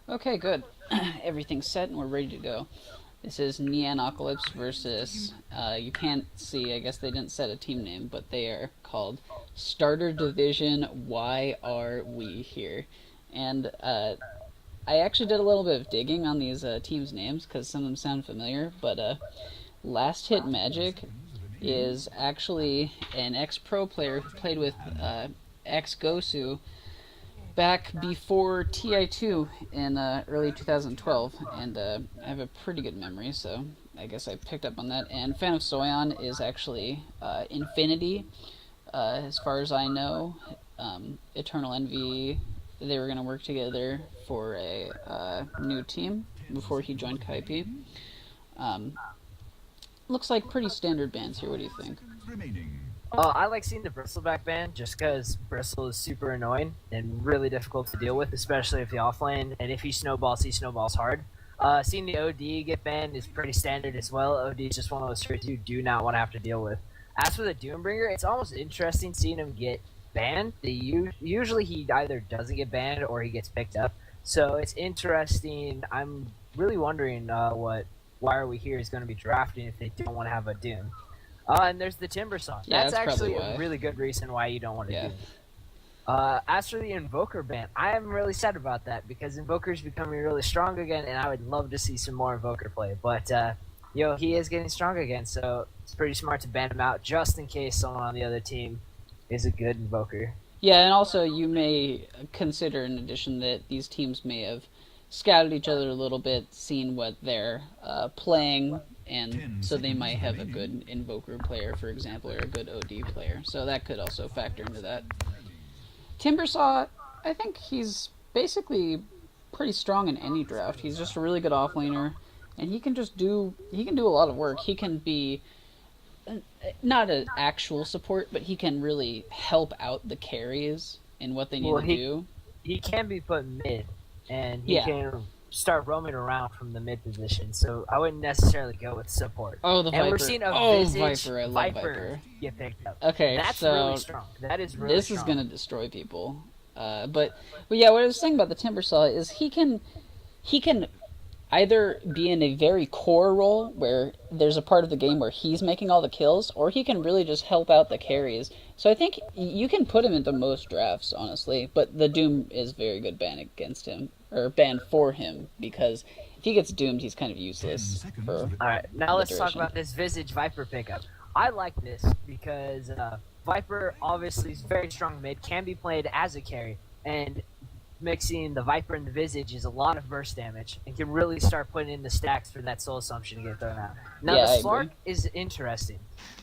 Okay, good. Everything's set and we're ready to go. This is Nyanocalypse versus, you can't see, I guess they didn't set a team name, but they are called Starter Division Why Are We Here? And I actually did a little bit of digging on these teams' names because some of them sound familiar, but Last Hit Magic is actually an ex-pro player who played with ex-Gosu back before TI2 in early 2012, and I have a pretty good memory, so I guess I picked up on that. And Fan of Soyon is actually Infinity, as far as I know. Eternal Envy, they were going to work together for a new team before he joined Kaipi. Um, Looks like pretty standard bands here. What do you think? I like seeing the Bristleback ban just because Bristle is super annoying and really difficult to deal with, especially if you offlane. And if he snowballs hard. Seeing the OD get banned is pretty standard as well. OD is just one of those traits you do not want to have to deal with. As for the Doombringer, it's almost interesting seeing him get banned. Usually he either doesn't get banned or he gets picked up. So it's interesting. I'm really wondering what Why Are We Here is going to be drafting if they don't want to have a Doom. And there's the Timber Saw. Yeah, That's probably actually why. a really good reason why you don't want to Yeah. do it. As for the Invoker ban, I am really sad about that because Invoker is becoming really strong again, and I would love to see some more Invoker play. But, he is getting strong again, so it's pretty smart to ban him out just in case someone on the other team is a good Invoker. Yeah, and also you may consider, in addition, that these teams may have scouted each other a little bit, seen what they're playing, and so they might have a good Invoker player, for example, or a good OD player. So that could also factor into that. Timbersaw, I think he's basically pretty strong in any draft. He's just a really good offlaner, and he can do a lot of work. He can be not an actual support, but he can really help out the carries in what they need Well, to do. He can be put mid, and he Yeah. can start roaming around from the mid position. So I wouldn't necessarily go with support. Oh, the And Viper. we're seeing a Oh, Visage Viper. I love Viper Viper. get picked up. Okay, That's so really strong. That is really this strong. is going to destroy people. But yeah, what I was saying about the Timbersaw is he can either be in a very core role where there's a part of the game where he's making all the kills, or he can really just help out the carries. So I think you can put him into most drafts, honestly, but the Doom is very good ban against him, or ban for him, because if he gets doomed, he's kind of useless for Alright, now the let's talk duration. about this Visage Viper pickup. I like this because Viper obviously is very strong mid, can be played as a carry, and mixing the Viper and the Visage is a lot of burst damage and can really start putting in the stacks for that Soul Assumption to get thrown out. Now, Yeah, the I Slark agree. is interesting.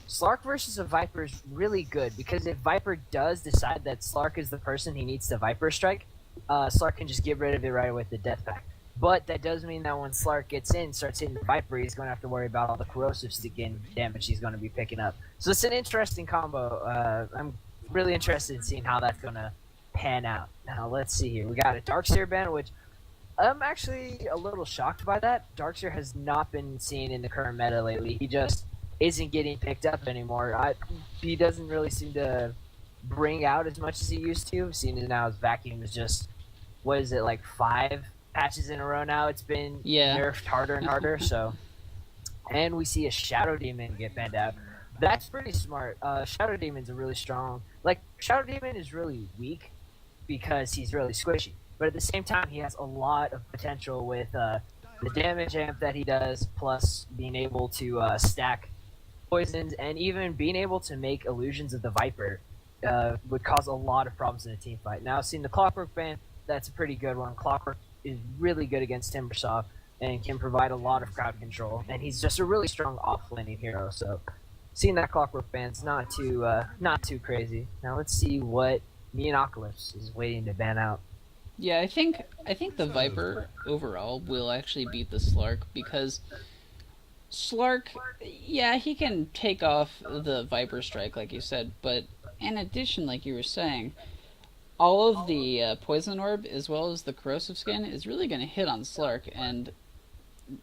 Slark versus a Viper is really good because if Viper does decide that Slark is the person he needs to Viper strike, Slark can just get rid of it right away with the Death Pack. But that does mean that when Slark gets in, starts hitting the Viper, he's going to have to worry about all the corrosive skin damage he's going to be picking up. So it's an interesting combo. I'm really interested in seeing how that's going to pan out. Now, let's see here. We got a Darkseer ban, which I'm actually a little shocked by that. Darkseer has not been seen in the current meta lately. He just isn't getting picked up anymore. He doesn't really seem to bring out as much as he used to, seeing as now his vacuum is just, what is it, like 5 patches in a row now? It's been nerfed harder and harder, so. And we see a Shadow Demon get banned out. That's pretty smart. Shadow Demon's a really strong... Like, Shadow Demon is really weak because he's really squishy. But at the same time, he has a lot of potential with the damage amp that he does, plus being able to stack poisons, and even being able to make illusions of the Viper would cause a lot of problems in a team fight. Now, seeing the Clockwork ban, that's a pretty good one. Clockwork is really good against Timbersaw and can provide a lot of crowd control, and he's just a really strong off-laning hero, so seeing that Clockwork ban's not too crazy. Now let's see what Nyanocalypse is waiting to ban out. Yeah, I think the Viper overall will actually beat the Slark because Slark, yeah, he can take off the Viper strike like you said, but in addition, like you were saying, all of the poison orb as well as the corrosive skin is really going to hit on Slark, and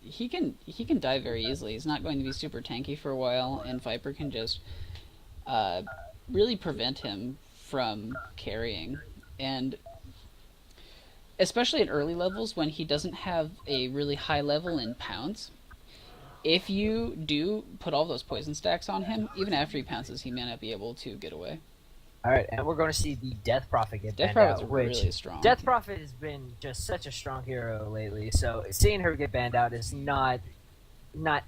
he can die very easily. He's not going to be super tanky for a while, and Viper can just really prevent him from carrying. And especially at early levels when he doesn't have a really high level in pounce. If you do put all those poison stacks on him, even after he pounces, he may not be able to get away. All right, and we're going to see the Death Prophet get Death banned Prophet's out, which really strong. Death Prophet has been just such a strong hero lately. So seeing her get banned out is not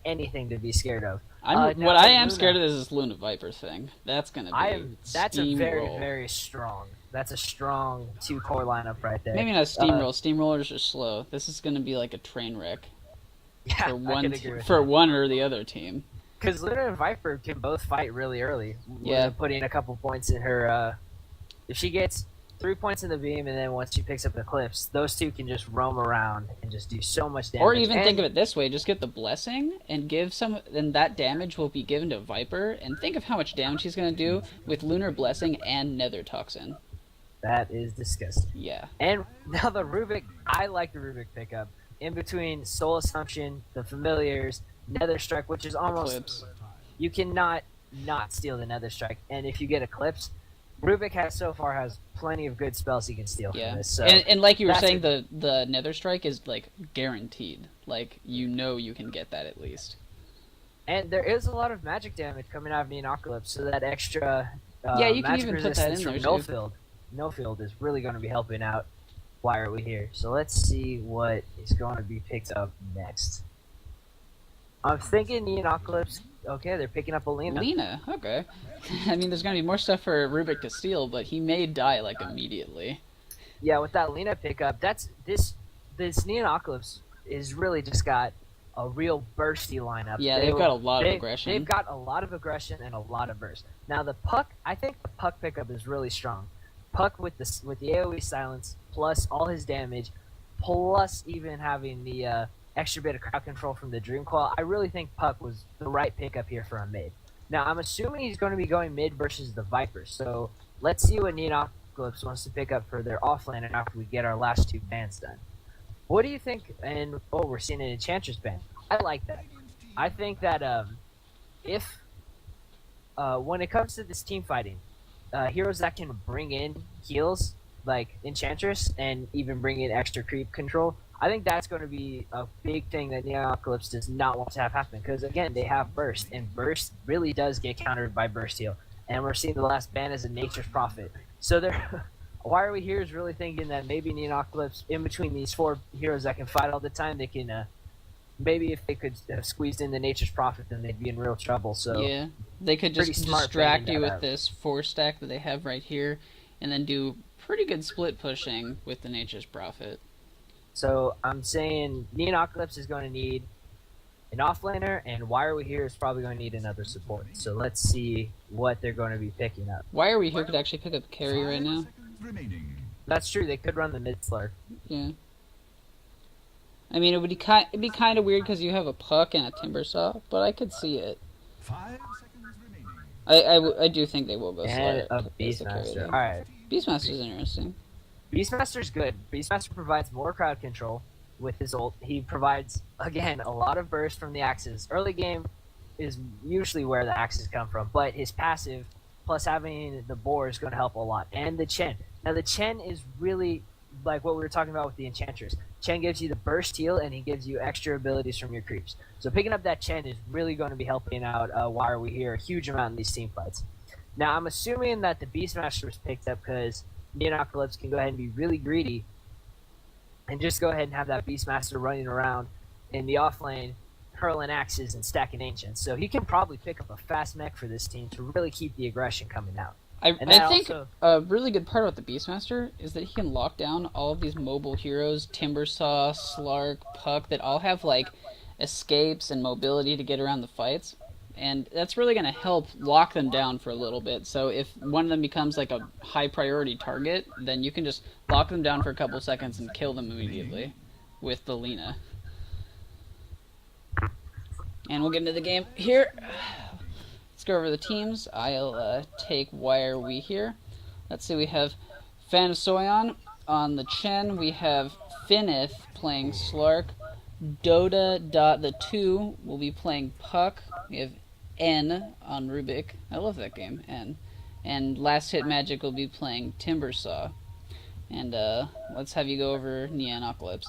anything to be scared of. What I am scared of is this Luna Viper thing. That's gonna be That's a very steamroll. very strong. That's a strong 2-core lineup right there. Maybe not steamroll. Steamrollers are slow. This is gonna be like a train wreck Yeah, for one I can agree with for that. one or the other team. Because Luna and Viper can both fight really early. Yeah. Luna putting a couple points in her. If she gets 3 points in the beam, and then once she picks up the clips, those two can just roam around and just do so much damage. Or even think of it this way: just get the blessing and give some, and that damage will be given to Viper. And think of how much damage he's gonna do with Lunar Blessing and Nether Toxin. That is disgusting. Yeah. And now the Rubik, I like the Rubik pickup. In between Soul Assumption, the Familiars, Nether Strike, which is almost... Eclipse. You cannot not steal the Nether Strike. And if you get Eclipse, Rubik so far has plenty of good spells he can steal Yeah. from this. So And like you were that's saying, the Nether Strike is like guaranteed. Like you know you can get that at least. And there is a lot of magic damage coming out of Nyanocalypse, so that extra Yeah, you can magic even put that resistance in there, from No too. Field. No Field is really going to be helping out. Why are we here? So let's see what is going to be picked up next. I'm thinking Nyanocalypse. Okay, they're picking up Alina. Lena, okay. I mean, there's gonna be more stuff for Rubik to steal, but he may die like immediately. Yeah, with that Lena pickup, that's this Nyanocalypse is really just got a real bursty lineup. Yeah, they've got a lot of aggression. They've got a lot of aggression and a lot of burst. Now the Puck, I think the Puck pickup is really strong. Puck with the AoE silence plus all his damage, plus even having the extra bit of crowd control from the Dream Claw. I really think Puck was the right pickup here for a mid. Now I'm assuming he's going to be going mid versus the Viper. So let's see what Nyanocalypse wants to pick up for their offlaner after we get our last two bans done. What do you think? And we're seeing an Enchantress ban. I like that. I think that if when it comes to this team fighting, heroes that can bring in heals like Enchantress and even bring in extra creep control, I think that's going to be a big thing that Nyanocalypse does not want to have happen. Because again, they have burst, and burst really does get countered by burst heal. And we're seeing the last ban as a Nature's Prophet. So they're why are we here is really thinking that maybe Nyanocalypse, in between these four heroes that can fight all the time, they can maybe if they could have squeezed in the Nature's Prophet, then they'd be in real trouble. So yeah, they could just pretty smart distract banning you that with out. this 4-stack that they have right here, and then do pretty good split pushing with the Nature's Prophet. So I'm saying Nyanocalypse is going to need an offlaner, and Why Are We Here is probably going to need another support. So let's see what they're going to be picking up. Why Are We Here could actually pick up carry right now. That's true. They could run the mid slur. Yeah. I mean, it'd be kind of weird because you have a Puck and a Timbersaw, but I could see it. 5 seconds remaining. I do think they will go And slow. a Beastmaster. All right. Beastmaster's interesting. Beastmaster's good. Beastmaster provides more crowd control with his ult. He provides, again, a lot of burst from the axes. Early game is usually where the axes come from, but his passive plus having the boar is going to help a lot. And the Chen. Now, the Chen is really like what we were talking about with the Enchantress. Chen gives you the burst heal, and he gives you extra abilities from your creeps. So picking up that Chen is really going to be helping out Why Are We Here a huge amount in these team fights. Now, I'm assuming that the Beastmaster was picked up because Nyanocalypse can go ahead and be really greedy and just go ahead and have that Beastmaster running around in the off lane, hurling axes and stacking ancients. So he can probably pick up a fast mech for this team to really keep the aggression coming out. I think also- a really good part about the Beastmaster is that he can lock down all of these mobile heroes, Timbersaw, Slark, Puck, that all have like escapes and mobility to get around the fights. And that's really going to help lock them down for a little bit. So if one of them becomes like a high priority target, then you can just lock them down for a couple seconds and kill them immediately with the Lena. And we'll get into the game here. Let's go over the teams. I'll take Why Are We Here. Let's see, we have Fanasoyon on the Chen. We have Finith playing Slark. Dota.the2 will be playing Puck. We have N on Rubik. I love that game, N. And Last Hit Magic will be playing Timbersaw. And let's have you go over Nyanocalypse.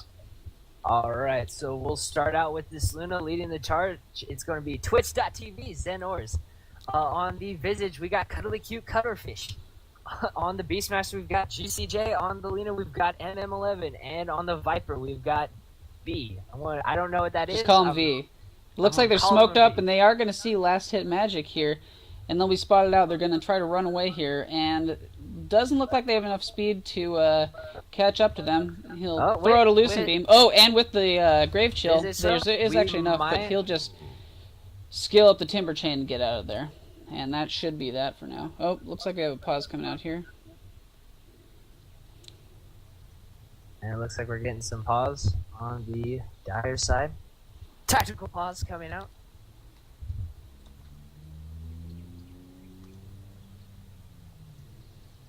Alright, so we'll start out with this Luna leading the charge. It's going to be twitch.tv, Zenors. On the Visage, we got Cuddly Cute Cutterfish. On the Beastmaster, we've got GCJ. On the Luna, we've got MM11. And on the Viper, we've got B. I don't know what that is. Just call him V. It looks like they're smoked up, and they are going to see last hit magic here. And they'll be spotted out. They're going to try to run away here. And doesn't look like they have enough speed to catch up to them. He'll throw out a Lucent Beam. Oh, and with the Grave Chill, there's actually enough, but he'll just skill up the Timber Chain and get out of there. And that should be that for now. Oh, looks like we have a pause coming out here. And it looks like we're getting some pause on the Dire side. Tactical pause coming out.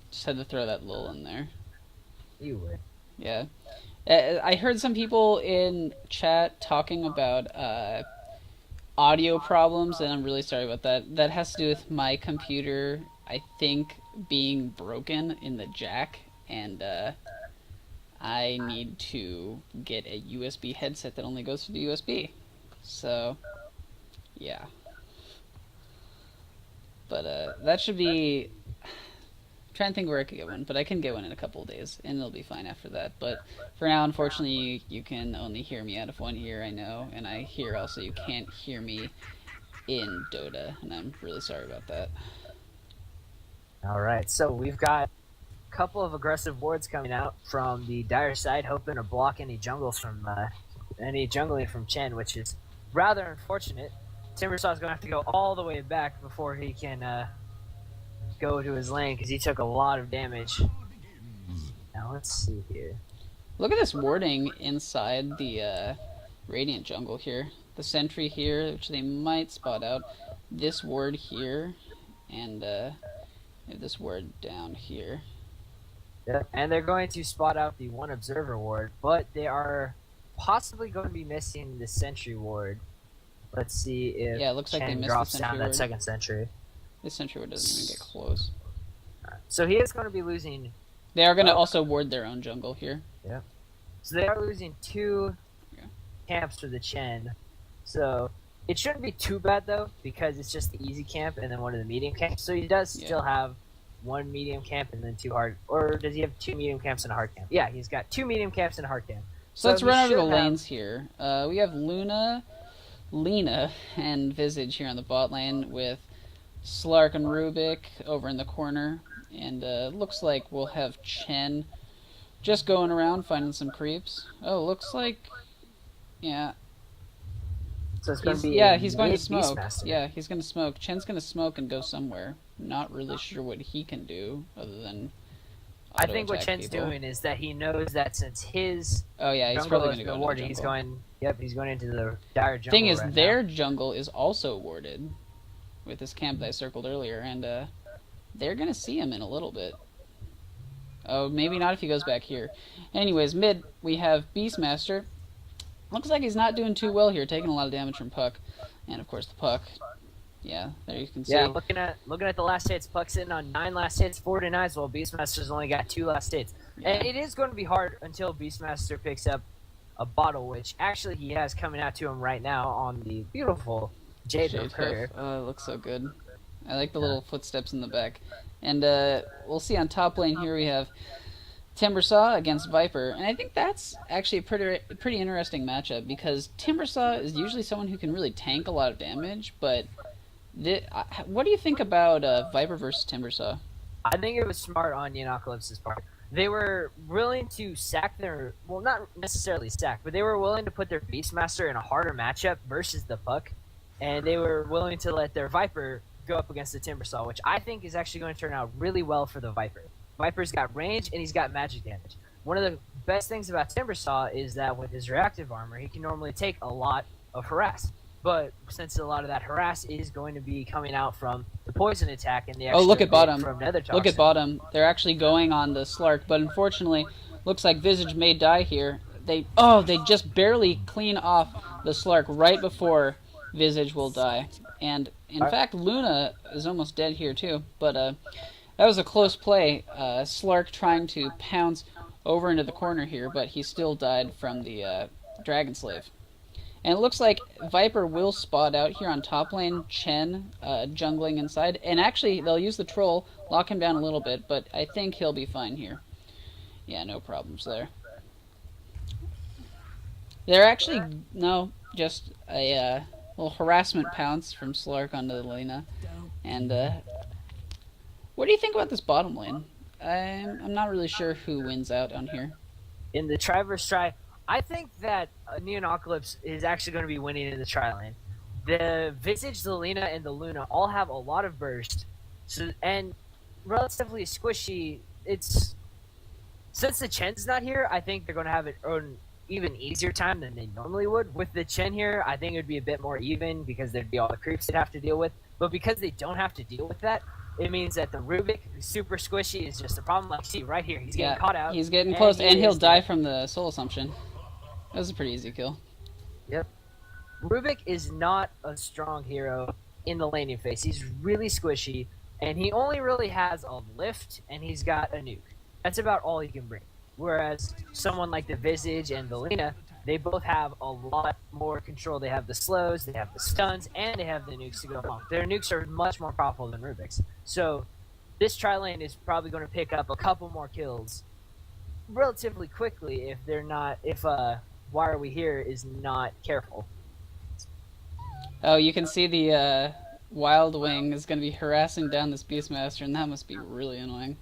Just had to throw that lull in there. You would. Yeah. I heard some people in chat talking about audio problems, and I'm really sorry about that. That has to do with my computer, I think, being broken in the jack, and I need to get a USB headset that only goes through the USB. So, yeah. But that should be... I'm trying to think where I could get one, but I can get one in a couple of days, and it'll be fine after that. But for now, unfortunately, you can only hear me out of one ear, I know, and I hear also you can't hear me in Dota, and I'm really sorry about that. Alright, so we've got a couple of aggressive wards coming out from the Dire side, hoping to block any jungles from any jungling from Chen, which is rather unfortunate. Timbersaw's going to have to go all the way back before he can go to his lane, because he took a lot of damage. Now let's see here. Look at this warding inside the Radiant jungle here. The sentry here, which they might spot out. This ward here, and this ward down here. Yeah, and they're going to spot out the one observer ward, but they are possibly going to be missing the sentry ward. Let's see if it looks like they missed drops the down sentry that ward. second sentry. This sentry ward doesn't even get close. So he is going to be losing. They are going to also ward their own jungle here. Yeah. So they are losing two camps for the Chen. So it shouldn't be too bad though, because it's just the easy camp and then one of the medium camps. So he does still have one medium camp and then two hard. Or does he have two medium camps and a hard camp? Yeah, he's got two medium camps and a hard camp. So let's run over the lanes here. We have Luna, and Visage here on the bot lane with Slark and Rubik over in the corner. And looks like we'll have Chen just going around finding some creeps. Oh, looks like... Yeah. So it's going to be he's going to smoke. Beastmaster. Yeah, he's going to smoke. Chen's going to smoke and go somewhere. Not really sure what he can do other than I think what auto-attack Chen's people. doing is that he knows that since his he's jungle probably is going to go awarded, into he's the jungle. going. He's going into the Dire jungle. Thing is, right their now. jungle is also warded with this camp that I circled earlier, and they're going to see him in a little bit. Oh, maybe not if he goes back here. Anyways, mid, we have Beastmaster. Looks like he's not doing too well here, taking a lot of damage from Puck. And, of course, the Puck. Yeah, there you can see. Yeah, looking at the last hits, Puck sitting on 9 last hits, 4 denies, while Beastmaster's only got 2 last hits. Yeah. And it is going to be hard until Beastmaster picks up a bottle, which actually he has coming out to him right now on the beautiful Jade Recruiter. Oh, it looks so good. I like the little footsteps in the back. And we'll see on top lane here we have Timbersaw against Viper. And I think that's actually a pretty interesting matchup, because Timbersaw is usually someone who can really tank a lot of damage, but what do you think about Viper versus Timbersaw? I think it was smart on Nyanocalypse's part. They were willing to sack their... Well, not necessarily sack, but they were willing to put their Beastmaster in a harder matchup versus the Puck, and they were willing to let their Viper go up against the Timbersaw, which I think is actually going to turn out really well for the Viper. Viper's got range, and he's got magic damage. One of the best things about Timbersaw is that with his reactive armor, he can normally take a lot of harass. But since a lot of that harass is going to be coming out from the poison attack and the extra look at bottom. from Nether Toxin. Look at bottom. They're actually going on the Slark, but unfortunately, looks like Visage may die here. They just barely clean off the Slark right before Visage will die. And in fact, Luna is almost dead here too. But that was a close play. Slark trying to pounce over into the corner here, but he still died from the Dragon Slave. And it looks like Viper will spot out here on top lane, Chen jungling inside. And actually, they'll use the troll, lock him down a little bit, but I think he'll be fine here. Yeah, no problems there. They're actually, no, just a little harassment pounce from Slark onto the Lena. And what do you think about this bottom lane? I'm not really sure who wins out on here. In the try versus try, I think that Nyanocalypse is actually going to be winning in the tri lane. The Visage, the Lena, and the Luna all have a lot of burst, and relatively squishy. It's since the Chen's not here, I think they're going to have an even easier time than they normally would. With the Chen here, I think it would be a bit more even because there'd be all the creeps they'd have to deal with. But because they don't have to deal with that, it means that the Rubik, who's super squishy, is just a problem. Like, see, right here, he's getting caught out. He's getting close, and he'll die from the Soul Assumption. That was a pretty easy kill. Yep. Rubik is not a strong hero in the laning phase. He's really squishy, and he only really has a lift, and he's got a nuke. That's about all he can bring. Whereas someone like the Visage and the Lena, they both have a lot more control. They have the slows, they have the stuns, and they have the nukes to go along. Their nukes are much more powerful than Rubik's. So this tri lane is probably going to pick up a couple more kills relatively quickly if Why Are We Here is not careful. Oh, you can see the Wild Wing is going to be harassing down this Beastmaster, and that must be really annoying.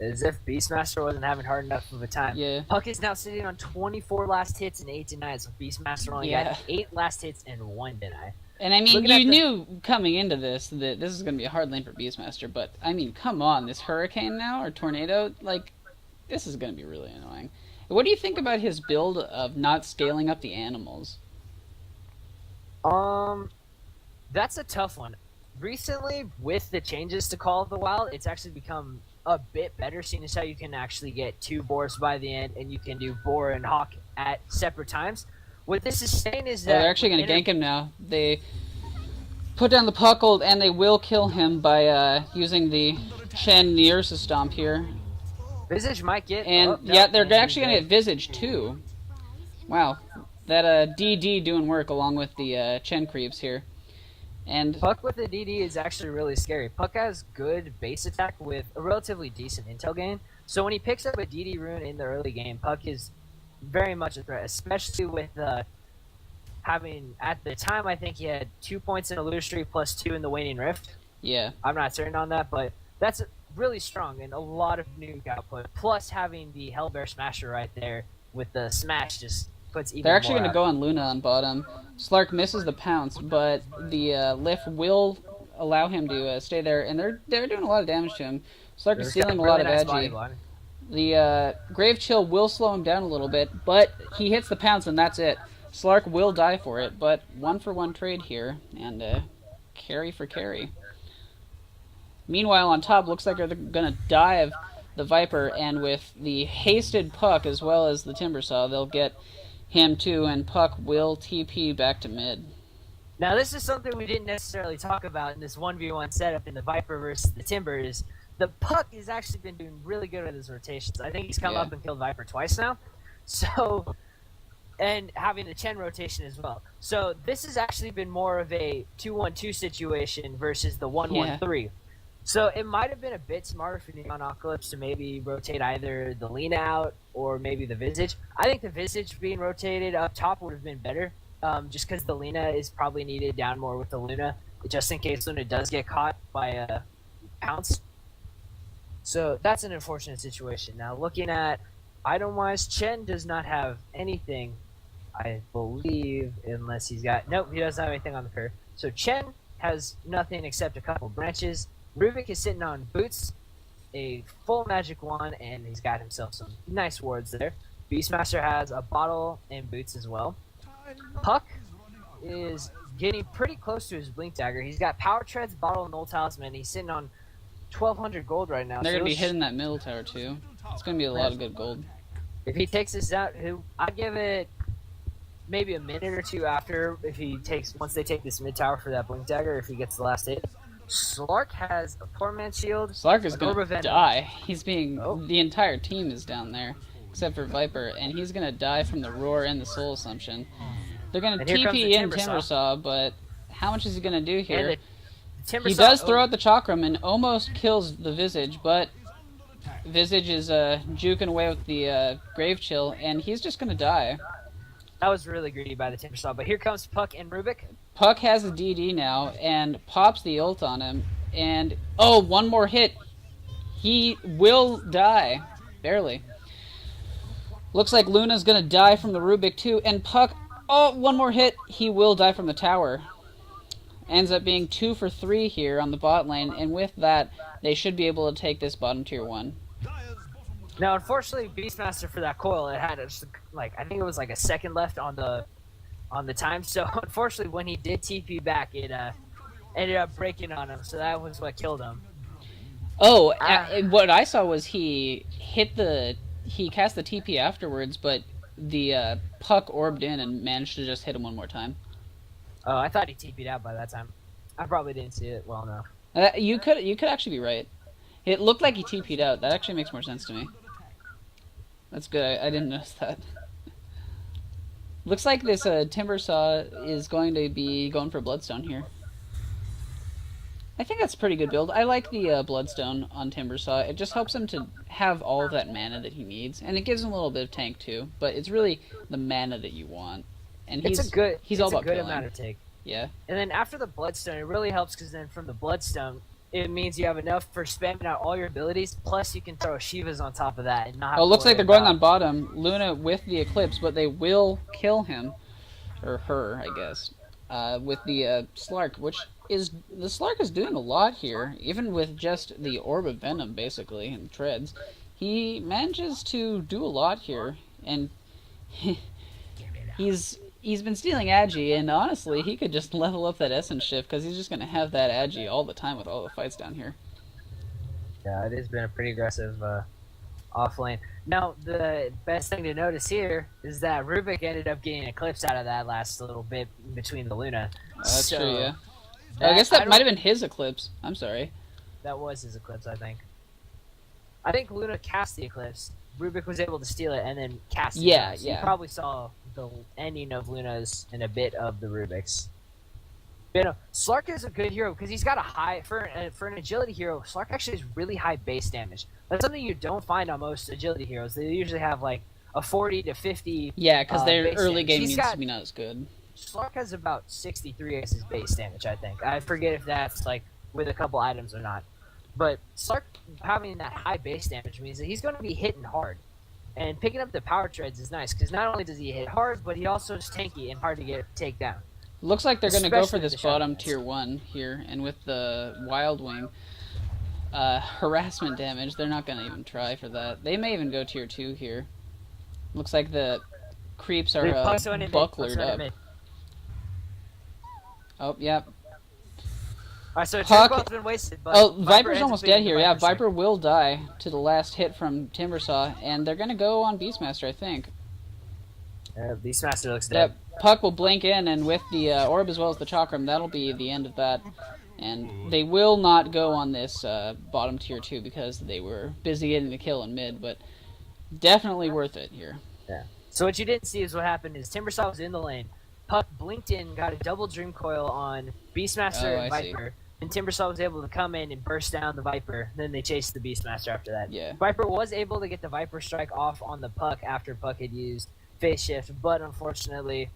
As if Beastmaster wasn't having hard enough of a time. Yeah. Puck is now sitting on 24 last hits and 8 denies, so Beastmaster only got 8 last hits and 1 deny. And I mean, you knew coming into this that this is going to be a hard lane for Beastmaster, but I mean, come on, this Hurricane now, or Tornado, like, this is going to be really annoying. What do you think about his build of not scaling up the animals? That's a tough one. Recently, with the changes to Call of the Wild, it's actually become a bit better, seeing as how you can actually get 2 boars by the end, and you can do boar and hawk at separate times. What this is saying is that they're actually going to gank him now. They put down the Puckle, and they will kill him by using the Chen Niersa Stomp here. Visage might get... And yeah, they're actually going to get Visage too. Wow. That DD doing work along with the Chen creeps here. And Puck with the DD is actually really scary. Puck has good base attack with a relatively decent intel gain. So when he picks up a DD rune in the early game, Puck is very much a threat, especially with having, at the time, I think he had 2 points in Illusory plus 2 in the Waning Rift. Yeah. I'm not certain on that, but that's really strong and a lot of nuke output. Plus having the Hellbear Smasher right there with the smash just puts even more. They're actually going to go on Luna on bottom. Slark misses the pounce, but the Lift will allow him to stay there, and they're doing a lot of damage to him. Slark is stealing a lot of agi. The Grave Chill will slow him down a little bit, but he hits the pounce, and that's it. Slark will die for it, but 1-for-1 trade here, and carry for carry. Meanwhile, on top, looks like they're going to dive the Viper, and with the hasted Puck as well as the Timbersaw, they'll get him too, and Puck will TP back to mid. Now, this is something we didn't necessarily talk about in this 1v1 setup in the Viper versus the Timbers. The Puck has actually been doing really good with his rotations. I think he's come up and killed Viper twice now. So, and having the Chen rotation as well. So this has actually been more of a 2-1-2 situation versus the 1-1-3. So it might have been a bit smarter for Nyanocalypse to maybe rotate either the Lena out or maybe the Visage. I think the Visage being rotated up top would have been better, just because the Lena is probably needed down more with the Luna, just in case Luna does get caught by a pounce. So that's an unfortunate situation. Now looking at item-wise, Chen does not have anything, I believe, unless he's got... Nope, he doesn't have anything on the pair. So Chen has nothing except a couple branches. Rubik is sitting on boots, a full magic wand, and he's got himself some nice wards there. Beastmaster has a bottle and boots as well. Puck is getting pretty close to his blink dagger. He's got power treads, bottle, and old talisman. He's sitting on 1,200 gold right now. They're going to be hitting that middle tower too. It's going to be a lot of good gold. If he takes this out, I'd give it maybe a minute or two after once they take this mid tower for that blink dagger, if he gets the last hit. Slark has a poor man shield. Slark is going to die. He's being... The entire team is down there. except for Viper, and he's gonna die from the Roar and the Soul Assumption. They're gonna And here comes TP the in Timbersaw. Timbersaw, but how much is he gonna do here? And the Timbersaw, He does throw out the Chakram and almost kills the Visage, but Visage is juking away with the Grave Chill, and he's just gonna die. That was really greedy by the Timbersaw, but here comes Puck and Rubik. Puck has a DD now and pops the ult on him, and oh, one more hit. He will die. Barely. Looks like Luna's gonna die from the Rubik too, and Puck, oh, one more hit. He will die from the tower. Ends up being 2 for 3 here on the bot lane, and with that, they should be able to take this bottom tier 1. Now, unfortunately, Beastmaster for that coil, it had I think it was like a second left on the time. So unfortunately, when he did TP back, it ended up breaking on him. So that was what killed him. Oh, what I saw was he cast the TP afterwards, but the Puck orbed in and managed to just hit him one more time. Oh, I thought he TP'd out by that time. I probably didn't see it well enough. You could actually be right. It looked like he TP'd out. That actually makes more sense to me. That's good. I didn't notice that. Looks like this Timbersaw is going to be going for Bloodstone here. I think that's a pretty good build. I like the Bloodstone on Timbersaw. It just helps him to have all of that mana that he needs, and it gives him a little bit of tank too. But it's really the mana that you want. And he's all about a good killing. amount of take. Yeah. And then after the Bloodstone, it really helps because then from the Bloodstone, it means you have enough for spamming out all your abilities. Plus, you can throw Shivas on top of that and not. Have Oh, it looks like they're going on about... bottom. Luna with the Eclipse, but they will kill him or her, I guess, with the Slark, which is the Slark is doing a lot here, even with just the Orb of Venom, basically, and Treads. He manages to do a lot here, and he's been stealing Agi, and honestly, he could just level up that Essence Shift, because he's just going to have that Agi all the time with all the fights down here. Yeah, it has been a pretty aggressive off lane. Now, the best thing to notice here is that Rubik ended up getting Eclipse out of that last little bit between the Luna. That's true, yeah. I guess that might have been his Eclipse. I'm sorry. That was his Eclipse, I think. I think Luna cast the Eclipse. Rubik was able to steal it and then cast it. Yeah, so yeah. You probably saw the ending of Luna's and a bit of the Rubik's. You know, Slark is a good hero because he's got a high for an agility hero. Slark actually has really high base damage. That's something you don't find on most agility heroes. They usually have like a 40 to 50. Yeah, because their early damage. game needs to be not as good. Slark has about 63 as his base damage, I think. I forget if that's like with a couple items or not. But Slark having that high base damage means that he's going to be hitting hard. And picking up the power treads is nice because not only does he hit hard, but he also is tanky and hard to take down. Looks like they're going to go for Especially this bottom tier 1 here, and with the Wild Wing harassment damage, they're not going to even try for that. They may even go tier 2 here. Looks like the creeps are bucklered up. Oh, yep. Alright, so Puck, both been wasted, but oh, Viper's almost dead here. Yeah, Viper Viper will die to the last hit from Timbersaw, and they're going to go on Beastmaster, I think. Beastmaster looks dead. Yep. Puck will blink in, and with the Orb as well as the Chakram, that'll be the end of that. And they will not go on this bottom tier 2 because they were busy getting the kill in mid, but definitely worth it here. Yeah. So what you didn't see is what happened is Timbersaw was in the lane. Puck blinked in, got a double Dream Coil on Beastmaster and Viper. And Timbersaw was able to come in and burst down the Viper. Then they chased the Beastmaster after that. Yeah. Viper was able to get the Viper strike off on the Puck after Puck had used Phase Shift, but unfortunately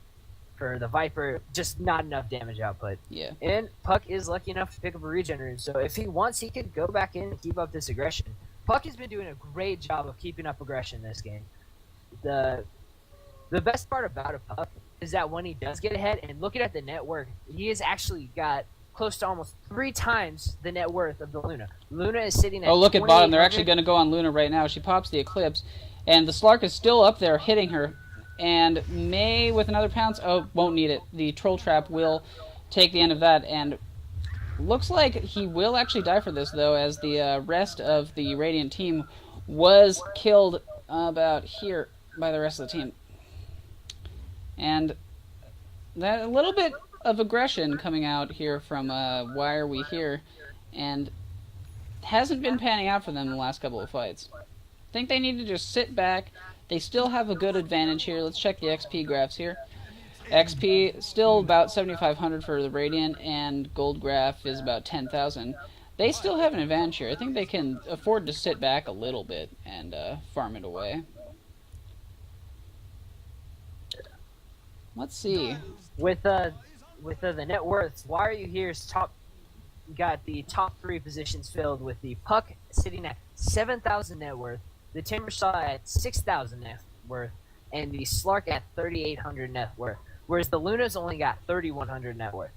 for the Viper, just not enough damage output. Yeah. And Puck is lucky enough to pick up a regen rune, so if he wants, he could go back in and keep up this aggression. Puck has been doing a great job of keeping up aggression this game. The best part about a Puck is that when he does get ahead, and looking at the net worth, he has actually got close to almost 3 times the net worth of the Luna. Luna is sitting at look at bottom. They're actually going to go on Luna right now. She pops the Eclipse, and the Slark is still up there hitting her. And May with another pounce. Oh, won't need it. The Troll Trap will take the end of that. And looks like he will actually die for this, though, as the rest of the Radiant team was killed about here by the rest of the team. And that a little bit of aggression coming out here from Why Are We Here, and hasn't been panning out for them in the last couple of fights. I think they need to just sit back, They still have a good advantage here. Let's check the XP graphs here. XP still about 7,500 for the Radiant, and gold graph is about 10,000. They still have an advantage here. I think they can afford to sit back a little bit and farm it away. Let's see. With the net worths, Why Are You Here's got the top 3 positions filled with the Puck sitting at 7,000 net worth, the Timbersaw at 6,000 net worth, and the Slark at 3,800 net worth. Whereas the Luna's only got 3,100 net worth.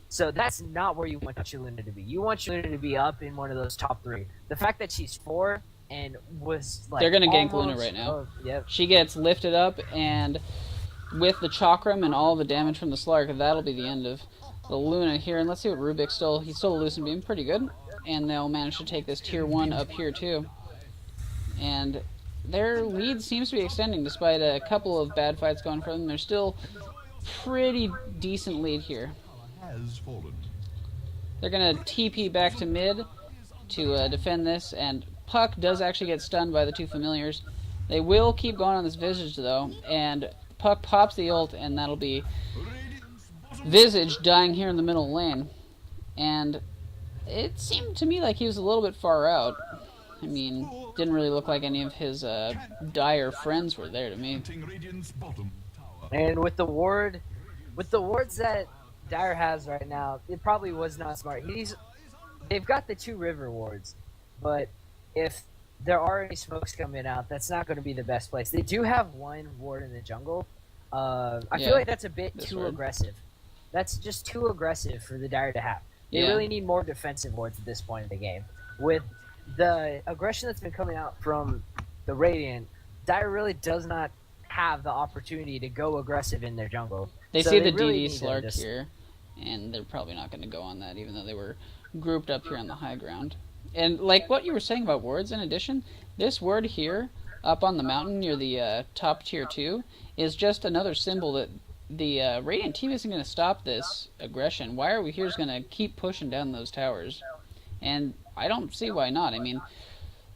So that's not where you want your Luna to be. You want your Luna to be up in one of those top 3. The fact that she's 4 and was like, they're gonna gank Luna right now. Oh, yep. She gets lifted up, and with the Chakram and all the damage from the Slark, that'll be the end of the Luna here. And let's see what Rubik stole. He stole a Lucent Beam, pretty good. And they'll manage to take this tier 1 up here too. And their lead seems to be extending despite a couple of bad fights going for them. They're still pretty decent lead here. They're going to TP back to mid to defend this, and Puck does actually get stunned by the 2 familiars. They will keep going on this Visage though, and Puck pops the ult, and that'll be Visage dying here in the middle lane. And it seemed to me like he was a little bit far out. I mean, didn't really look like any of his dire friends were there to me. And with the wards that Dire has right now, it probably was not smart. They've got the 2 river wards, but if there are any smokes coming out, that's not going to be the best place. They do have 1 ward in the jungle. I feel like that's a bit too aggressive. That's just too aggressive for the Dire to have. They really need more defensive wards at this point in the game. With the aggression that's been coming out from the Radiant, Dire really does not have the opportunity to go aggressive in their jungle. They see the DD Slark here, and they're probably not going to go on that, even though they were grouped up here on the high ground. And like what you were saying about wards, in addition, this ward here, up on the mountain near the top tier 2, is just another symbol that the Radiant team isn't going to stop this aggression. Why Are We Here is going to keep pushing down those towers. And I don't see why not. I mean,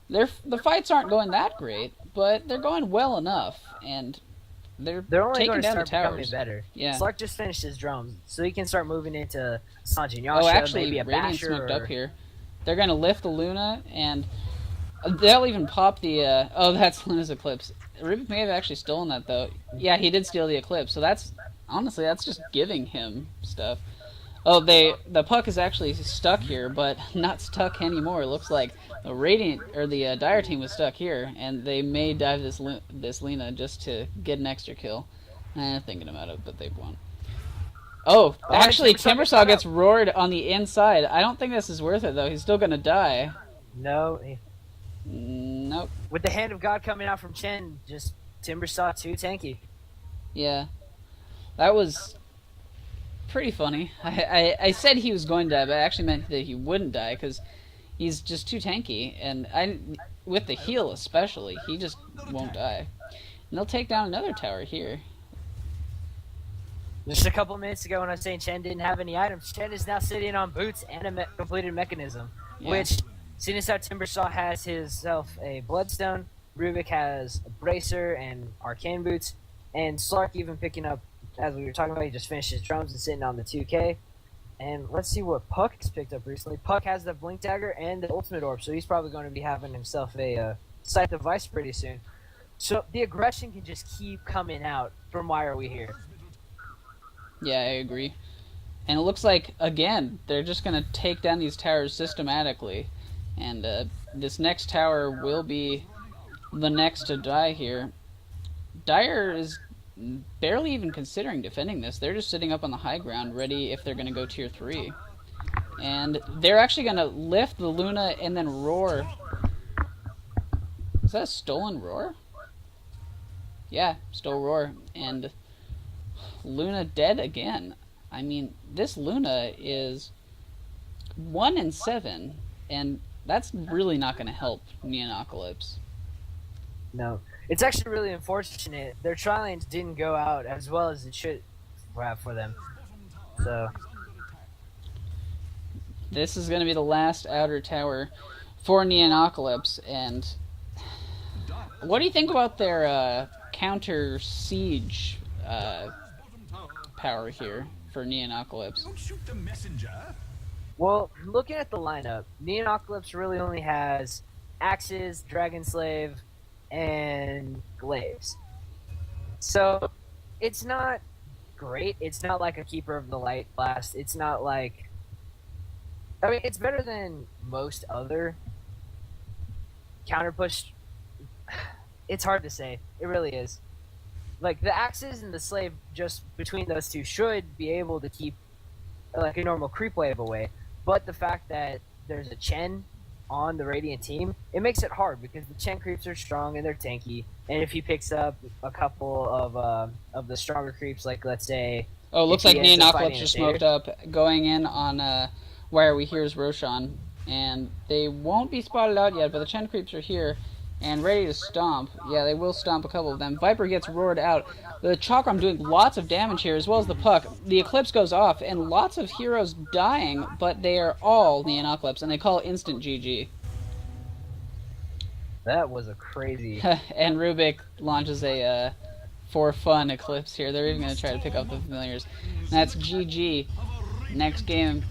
the fights aren't going that great, but they're going well enough, and they're only taking going to down the start becoming towers. better. Yeah. Slark just finished his drones, so he can start moving into Sanjin Yasha, Oh, actually, maybe a Radiant Basher. smoked up here. They're going to lift the Luna, and they'll even pop the... oh, that's Luna's Eclipse. Rubik may have actually stolen that, though. Yeah, he did steal the Eclipse, so that's... Honestly, that's just giving him stuff. Oh, the Puck is actually stuck here, but not stuck anymore. It looks like the Radiant, or the Dire team was stuck here, and they may dive this Lina just to get an extra kill. Thinking about it, but they won't. Oh, actually, Timbersaw gets roared on the inside. I don't think this is worth it, though. He's still going to die. No. Nope. With the Hand of God coming out from Chen, just Timbersaw too tanky. Yeah. That was pretty funny. I said he was going to die, but I actually meant that he wouldn't die, because he's just too tanky. And with the heal especially, he just won't die. And they'll take down another tower here. Just a couple minutes ago when I was saying Chen didn't have any items, Chen is now sitting on boots and a completed mechanism. Yeah. Which, seeing as how Timbersaw has himself a Bloodstone, Rubik has a Bracer and Arcane Boots, and Slark even picking up, as we were talking about, he just finished his drums and sitting on the 2K. And let's see what Puck has picked up recently. Puck has the Blink Dagger and the Ultimate Orb, so he's probably going to be having himself a Scythe of Vice pretty soon. So the aggression can just keep coming out from Why Are We Here? Yeah, I agree. And it looks like, again, they're just going to take down these towers systematically. And this next tower will be the next to die here. Dire is barely even considering defending this. They're just sitting up on the high ground, ready if they're going to go tier 3. And they're actually going to lift the Luna and then roar. Is that a stolen roar? Yeah, stole roar. And Luna dead again. I mean, this Luna is 1-7, and that's really not going to help Nyanocalypse. No. It's actually really unfortunate. Their tri-lanes didn't go out as well as it should have for them. So this is going to be the last outer tower for Nyanocalypse, and What do you think about their counter siege power here for Nyanocalypse? Don't shoot the messenger. Well, looking at the lineup, Nyanocalypse really only has Axes, Dragon Slave, and Glaives. So it's not great. It's not like a Keeper of the Light Blast. It's not like... I mean, it's better than most other counter push. It's hard to say. It really is. Like, the Axes and the Slave, just between those two, should be able to keep like a normal creep wave away. But the fact that there's a Chen on the Radiant team, it makes it hard because the Chen creeps are strong and they're tanky. And if he picks up a couple of the stronger creeps, like let's say... Oh, looks like Nyanocalypse just smoked up, going in on Wire We Hear's Roshan. And they won't be spotted out yet, but the Chen creeps are here and ready to stomp. Yeah, they will stomp a couple of them. Viper gets roared out. The Chakram doing lots of damage here, as well as the Puck. The Eclipse goes off, and lots of heroes dying, but they are all Nyanocalypse, and they call instant GG. That was a crazy... And Rubik launches a for fun Eclipse here. They're even going to try to pick up the familiars. And that's GG. Next game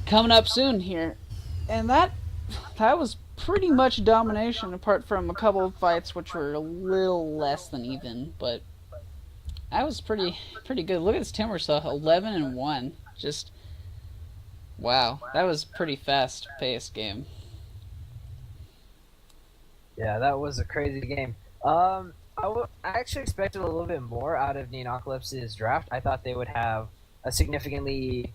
coming up soon here. And that was pretty much domination, apart from a couple of fights which were a little less than even, but that was pretty good. Look at this Timbersaw, 11-1. Just wow, that was pretty fast-paced game. Yeah, that was a crazy game. I actually expected a little bit more out of Nyanocalypse's draft. I thought they would have a significantly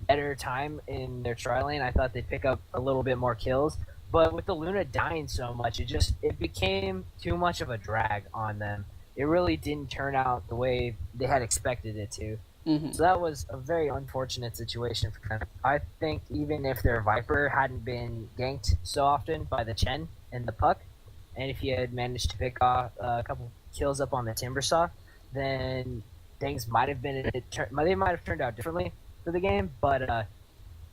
better time in their tri lane. I thought they'd pick up a little bit more kills. But with the Luna dying so much, it became too much of a drag on them. It really didn't turn out the way they had expected it to. Mm-hmm. So that was a very unfortunate situation for them. I think even if their Viper hadn't been ganked so often by the Chen and the Puck, and if he had managed to pick off a couple kills up on the Timbersaw, then things might have turned out differently for the game. But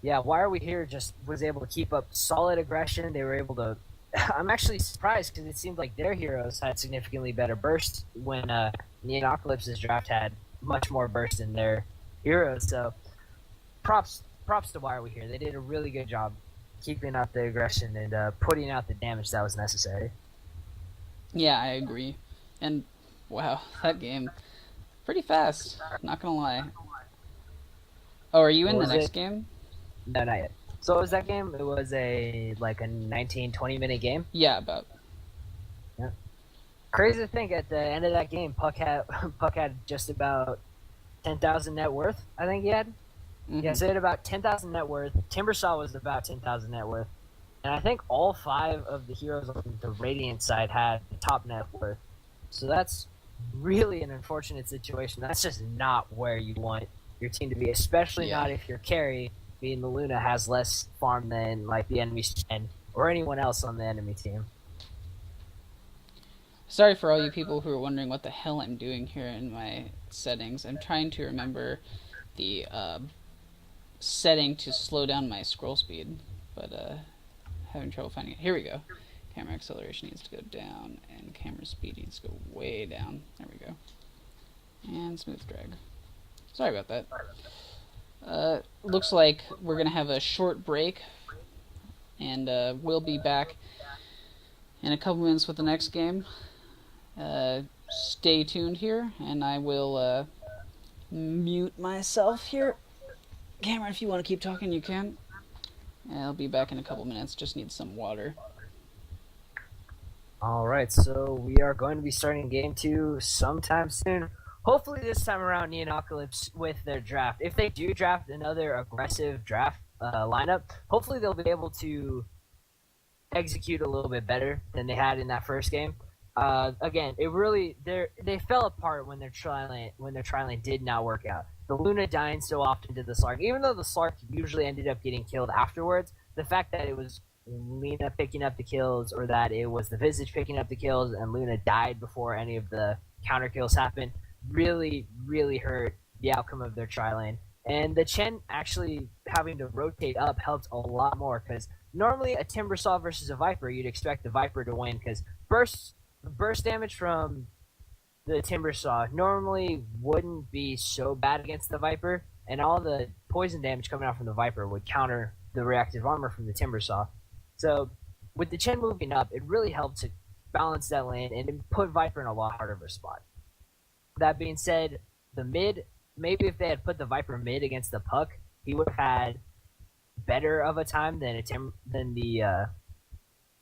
yeah, Why Are We Here just was able to keep up solid aggression. They were able to... I'm actually surprised because it seemed like their heroes had significantly better burst when Nyanocalypse's draft had much more burst in their heroes. So props to Why Are We Here. They did a really good job keeping up the aggression and putting out the damage that was necessary. Yeah, I agree. And wow, that game, pretty fast, not gonna lie. Oh, are you in the next game? No, not yet. So what was that game? It was a 19-20 minute game? Yeah, about. Yeah. Crazy to think at the end of that game, Puck had just about 10,000 net worth, I think he had. Mm-hmm. Yeah, so he had about 10,000 net worth. Timbersaw was about 10,000 net worth. And I think all 5 of the heroes on the Radiant side had the top net worth. So that's really an unfortunate situation. That's just not where you want your team to be, especially not if your carry, being the Luna, has less farm than like the enemy's Chen or anyone else on the enemy team. Sorry for all you people who are wondering what the hell I'm doing here in my settings. I'm trying to remember the setting to slow down my scroll speed, but having trouble finding it. Here we go. Camera acceleration needs to go down, and camera speed needs to go way down. There we go. And smooth drag. Sorry about that. Looks like we're going to have a short break, and we'll be back in a couple minutes with the next game. Stay tuned here, and I will mute myself here. Cameron, if you want to keep talking, you can. I'll be back in a couple minutes. Just need some water. Alright, so we are going to be starting Game 2 sometime soon. Hopefully this time around, Nyanocalypse with their draft. If they do draft another aggressive draft lineup, hopefully they'll be able to execute a little bit better than they had in that first game. Again, they fell apart when their tri-lane did not work out. The Luna dying so often to the Slark, even though the Slark usually ended up getting killed afterwards, the fact that it was Luna picking up the kills, or that it was the Visage picking up the kills and Luna died before any of the counter kills happened, really, really hurt the outcome of their tri-lane. And the Chen actually having to rotate up helped a lot more, because normally a Timbersaw versus a Viper, you'd expect the Viper to win, because bursts burst damage from the Timber Saw normally wouldn't be so bad against the Viper, and all the poison damage coming out from the Viper would counter the reactive armor from the Timber Saw. So, with the Chen moving up, it really helped to balance that lane and it put Viper in a lot harder of a spot. That being said, the mid, maybe if they had put the Viper mid against the Puck, he would have had better of a time than the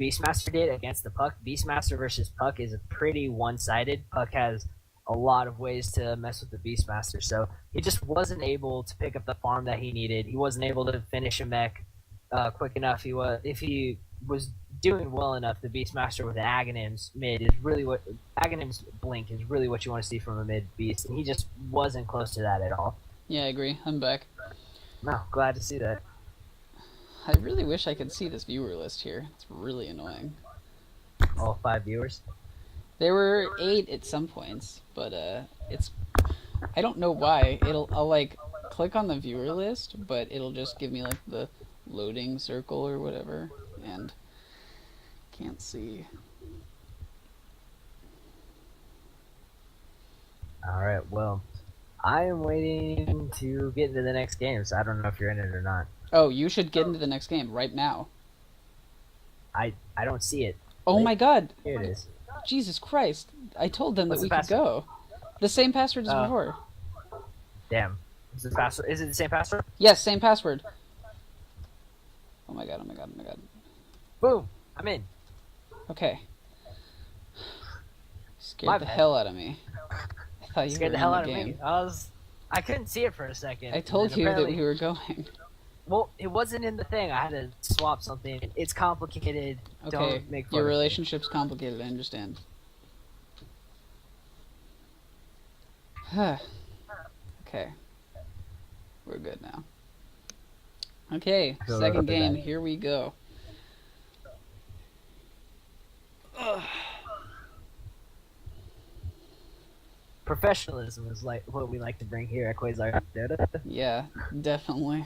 Beastmaster did against the Puck. Beastmaster versus Puck is a pretty one-sided. Puck has a lot of ways to mess with the Beastmaster, so he just wasn't able to pick up the farm that he needed. He wasn't able to finish a mech quick enough. If he was doing well enough, the Beastmaster with the Aghanim's mid is really what Aghanim's blink is really what you want to see from a mid beast, and he just wasn't close to that at all. Yeah, I agree. I'm back. No, glad to see that. I really wish I could see this viewer list here. It's really annoying. All 5 viewers. There were 8 at some points, but it's I don't know why. I'll like click on the viewer list, but it'll just give me like the loading circle or whatever, and can't see. All right, well, I am waiting to get into the next game, so I don't know if you're in it or not. Oh, you should get into the next game right now. I don't see it. Oh Wait, my god. Here it is. Jesus Christ. I told them What's that we the could go. The same password as Oh. before. Damn. Is it the same password? Yes, same password. Oh my god, oh my god, oh my god. Boom. I'm in. Okay. Scared My the bad. hell out of me. I thought you Scared were the hell in out the of game. me. I couldn't see it for a second. I told and you that apparently- we were going. Well, it wasn't in the thing. I had to swap something. It's complicated. Okay, Don't make fun your of it. relationship's complicated, I understand. Okay. We're good now. Okay, Feel second right game, back. here we go. Ugh. Professionalism is like what we like to bring here at Quasar Dota. Yeah, definitely.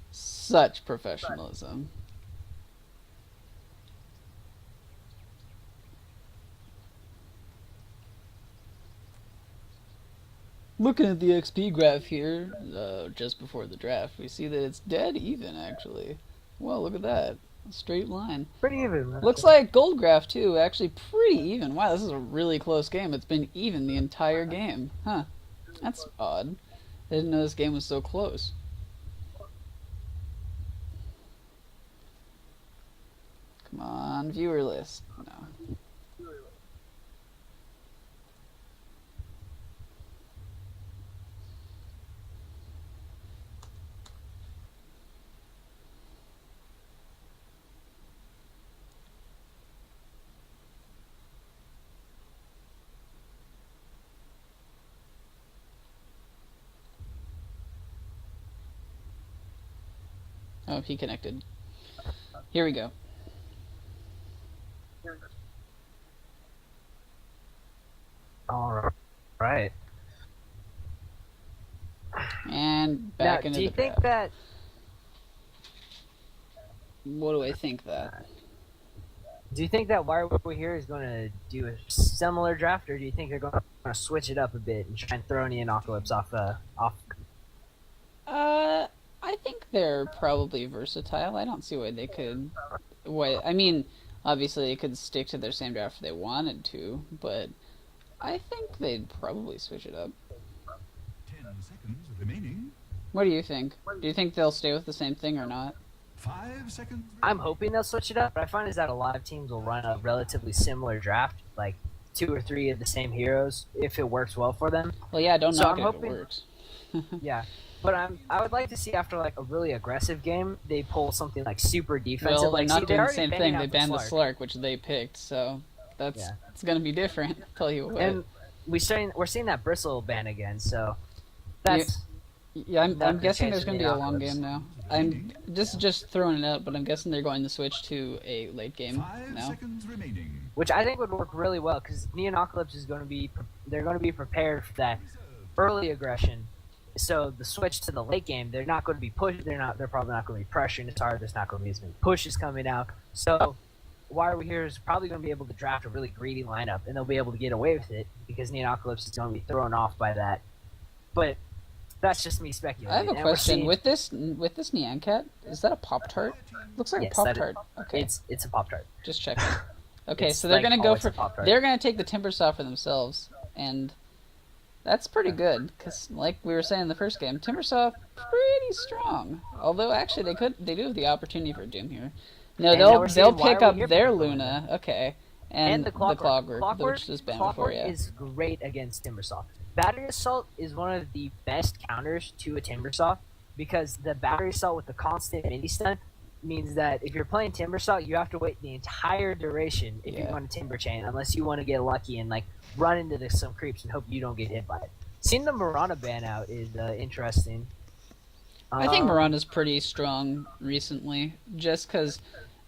Such professionalism. Looking at the XP graph here, just before the draft, we see that it's dead even, actually. Well, look at that. A straight line. Pretty even. Man. Looks like gold graph, too. Actually, pretty even. Wow, this is a really close game. It's been even the entire game. Huh. That's odd. I didn't know this game was so close. Come on, viewer list. No. Oh, he connected. Here we go. All right. And back Now, into do you the think draft. that? What do I think that? Do you think that Why We're Here is going to do a similar draft, or do you think they're going to switch it up a bit and try and throw Nyanocalypse off? I think they're probably versatile. I don't see why they could. Why? I mean, obviously they could stick to their same draft if they wanted to, but I think they'd probably switch it up. 10 seconds remaining. What do you think? Do you think they'll stay with the same thing or not? 5 seconds. I'm hoping they'll switch it up, but I find is that a lot of teams will run a relatively similar draft, like 2 or 3 of the same heroes, if it works well for them. Well, yeah, don't So knock I'm it hoping- if it works. Yeah, but I would like to see after like a really aggressive game, they pull something like super defensive. Well, they're like, not see, doing the already same banned thing. out They banned the Slark. Slark, which they picked, so that's Yeah. it's gonna be different. I'll tell you what. And we're seeing that Bristle ban again, so that's Yeah, I'm Not guessing the there's going to be a long Nyanocalypse. game now. I'm just throwing it out, but I'm guessing they're going to switch to a late game 5 now. seconds remaining. which I think would work really well because Nyanocalypse is going to be they're going to be prepared for that early aggression. So the switch to the late game, they're not going to be pushed. They're probably not going to be pressuring as hard. There's not going to be as many pushes coming out. So Why Are We Here is probably going to be able to draft a really greedy lineup, and they'll be able to get away with it because Nyanocalypse is going to be thrown off by that. But that's just me speculating. I have a And we're question. seeing- With this Nyan Cat, is that a Pop-Tart? Looks like Yes, a Pop-Tart. Okay, It's a Pop-Tart. just checking. Okay, It's so they're like gonna go always for a Pop-Tart. they're gonna take the Timbersaw for themselves, and that's pretty good because, like we were saying in the first game, Timbersaw pretty strong. Although actually they do have the opportunity for Doom here. No, And now they'll we're seeing Why pick Are We up Here their for Luna. Okay, and the Clockwork. which is banned Clockwork before. Yeah, is great against Timbersaw. Battery Assault is one of the best counters to a Timbersaw because the Battery Assault with the constant mini stun means that if you're playing Timbersaw, you have to wait the entire duration if you're Yeah. going to Timber Chain, unless you want to get lucky and like run into some creeps and hope you don't get hit by it. Seeing the Mirana ban out is interesting. I think Um, Miranda's pretty strong recently, just because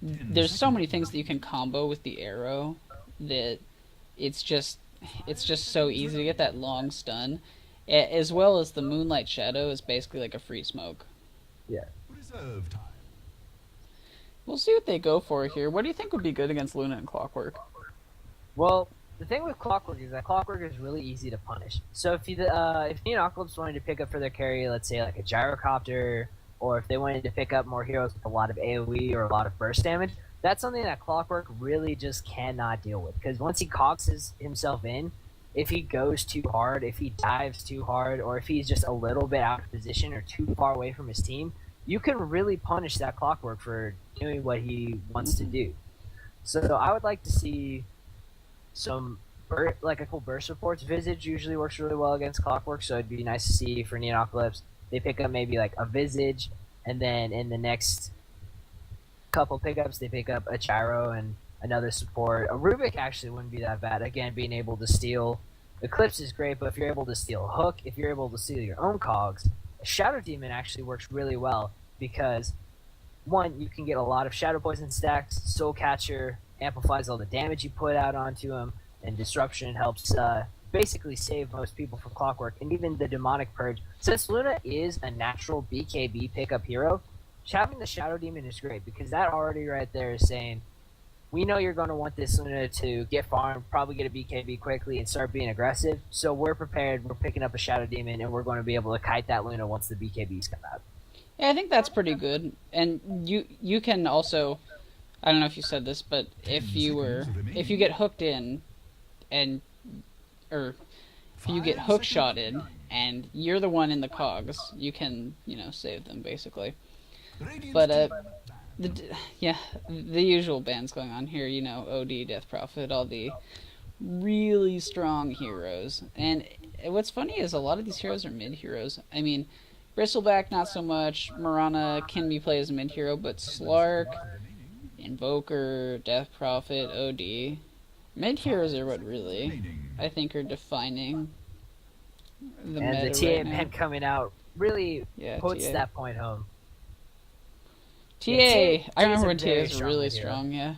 there's so many things that you can combo with the arrow that it's just so easy to get that long stun, as well as the Moonlight Shadow is basically like a free smoke. Reserve time. We'll see what they go for here. What do you think would be good against Luna and Clockwork? Well, the thing with Clockwork is that Clockwork is really easy to punish. So if Neocalypse wanted to pick up for their carry, let's say like a Gyrocopter, or if they wanted to pick up more heroes with a lot of AoE or a lot of burst damage, that's something that Clockwork really just cannot deal with. Because once he cogs himself in, if he goes too hard, if he dives too hard, or if he's just a little bit out of position or too far away from his team, you can really punish that Clockwork for doing what he wants to do. So I would like to see some like a cool burst reports. Visage usually works really well against Clockwork, so it'd be nice to see for Neocalypse they pick up maybe like a Visage, and then in the next couple pickups they pick up a Gyro and another support. A Rubik actually wouldn't be that bad. Again, being able to steal Eclipse is great, but if you're able to steal Hook, if you're able to steal your own cogs, a Shadow Demon actually works really well because one, you can get a lot of Shadow Poison stacks. Soul Catcher amplifies all the damage you put out onto him, and Disruption helps basically save most people from Clockwork, and even the Demonic Purge. Since Luna is a natural BKB pickup hero, having the Shadow Demon is great because that already right there is saying, we know you're going to want this Luna to get farmed, probably get a BKB quickly, and start being aggressive, so we're prepared, we're picking up a Shadow Demon, and we're going to be able to kite that Luna once the BKBs come out. Yeah, I think that's pretty good. And you can also, I don't know if you said this, but if you get hooked in, and or if you get hook shotted and you're the one in the cogs, you can save them basically. But the usual bans going on here. OD, Death Prophet, all the really strong heroes. And what's funny is a lot of these heroes are mid heroes. I mean, Bristleback not so much. Mirana can be played as a mid hero, but Slark, Invoker, Death Prophet, OD, mid heroes are what really I think are defining the and meta the TA right now. ban coming out really puts TA. that point home. TA, Yeah, I remember a when TA very was strong really mid hero. strong, yeah.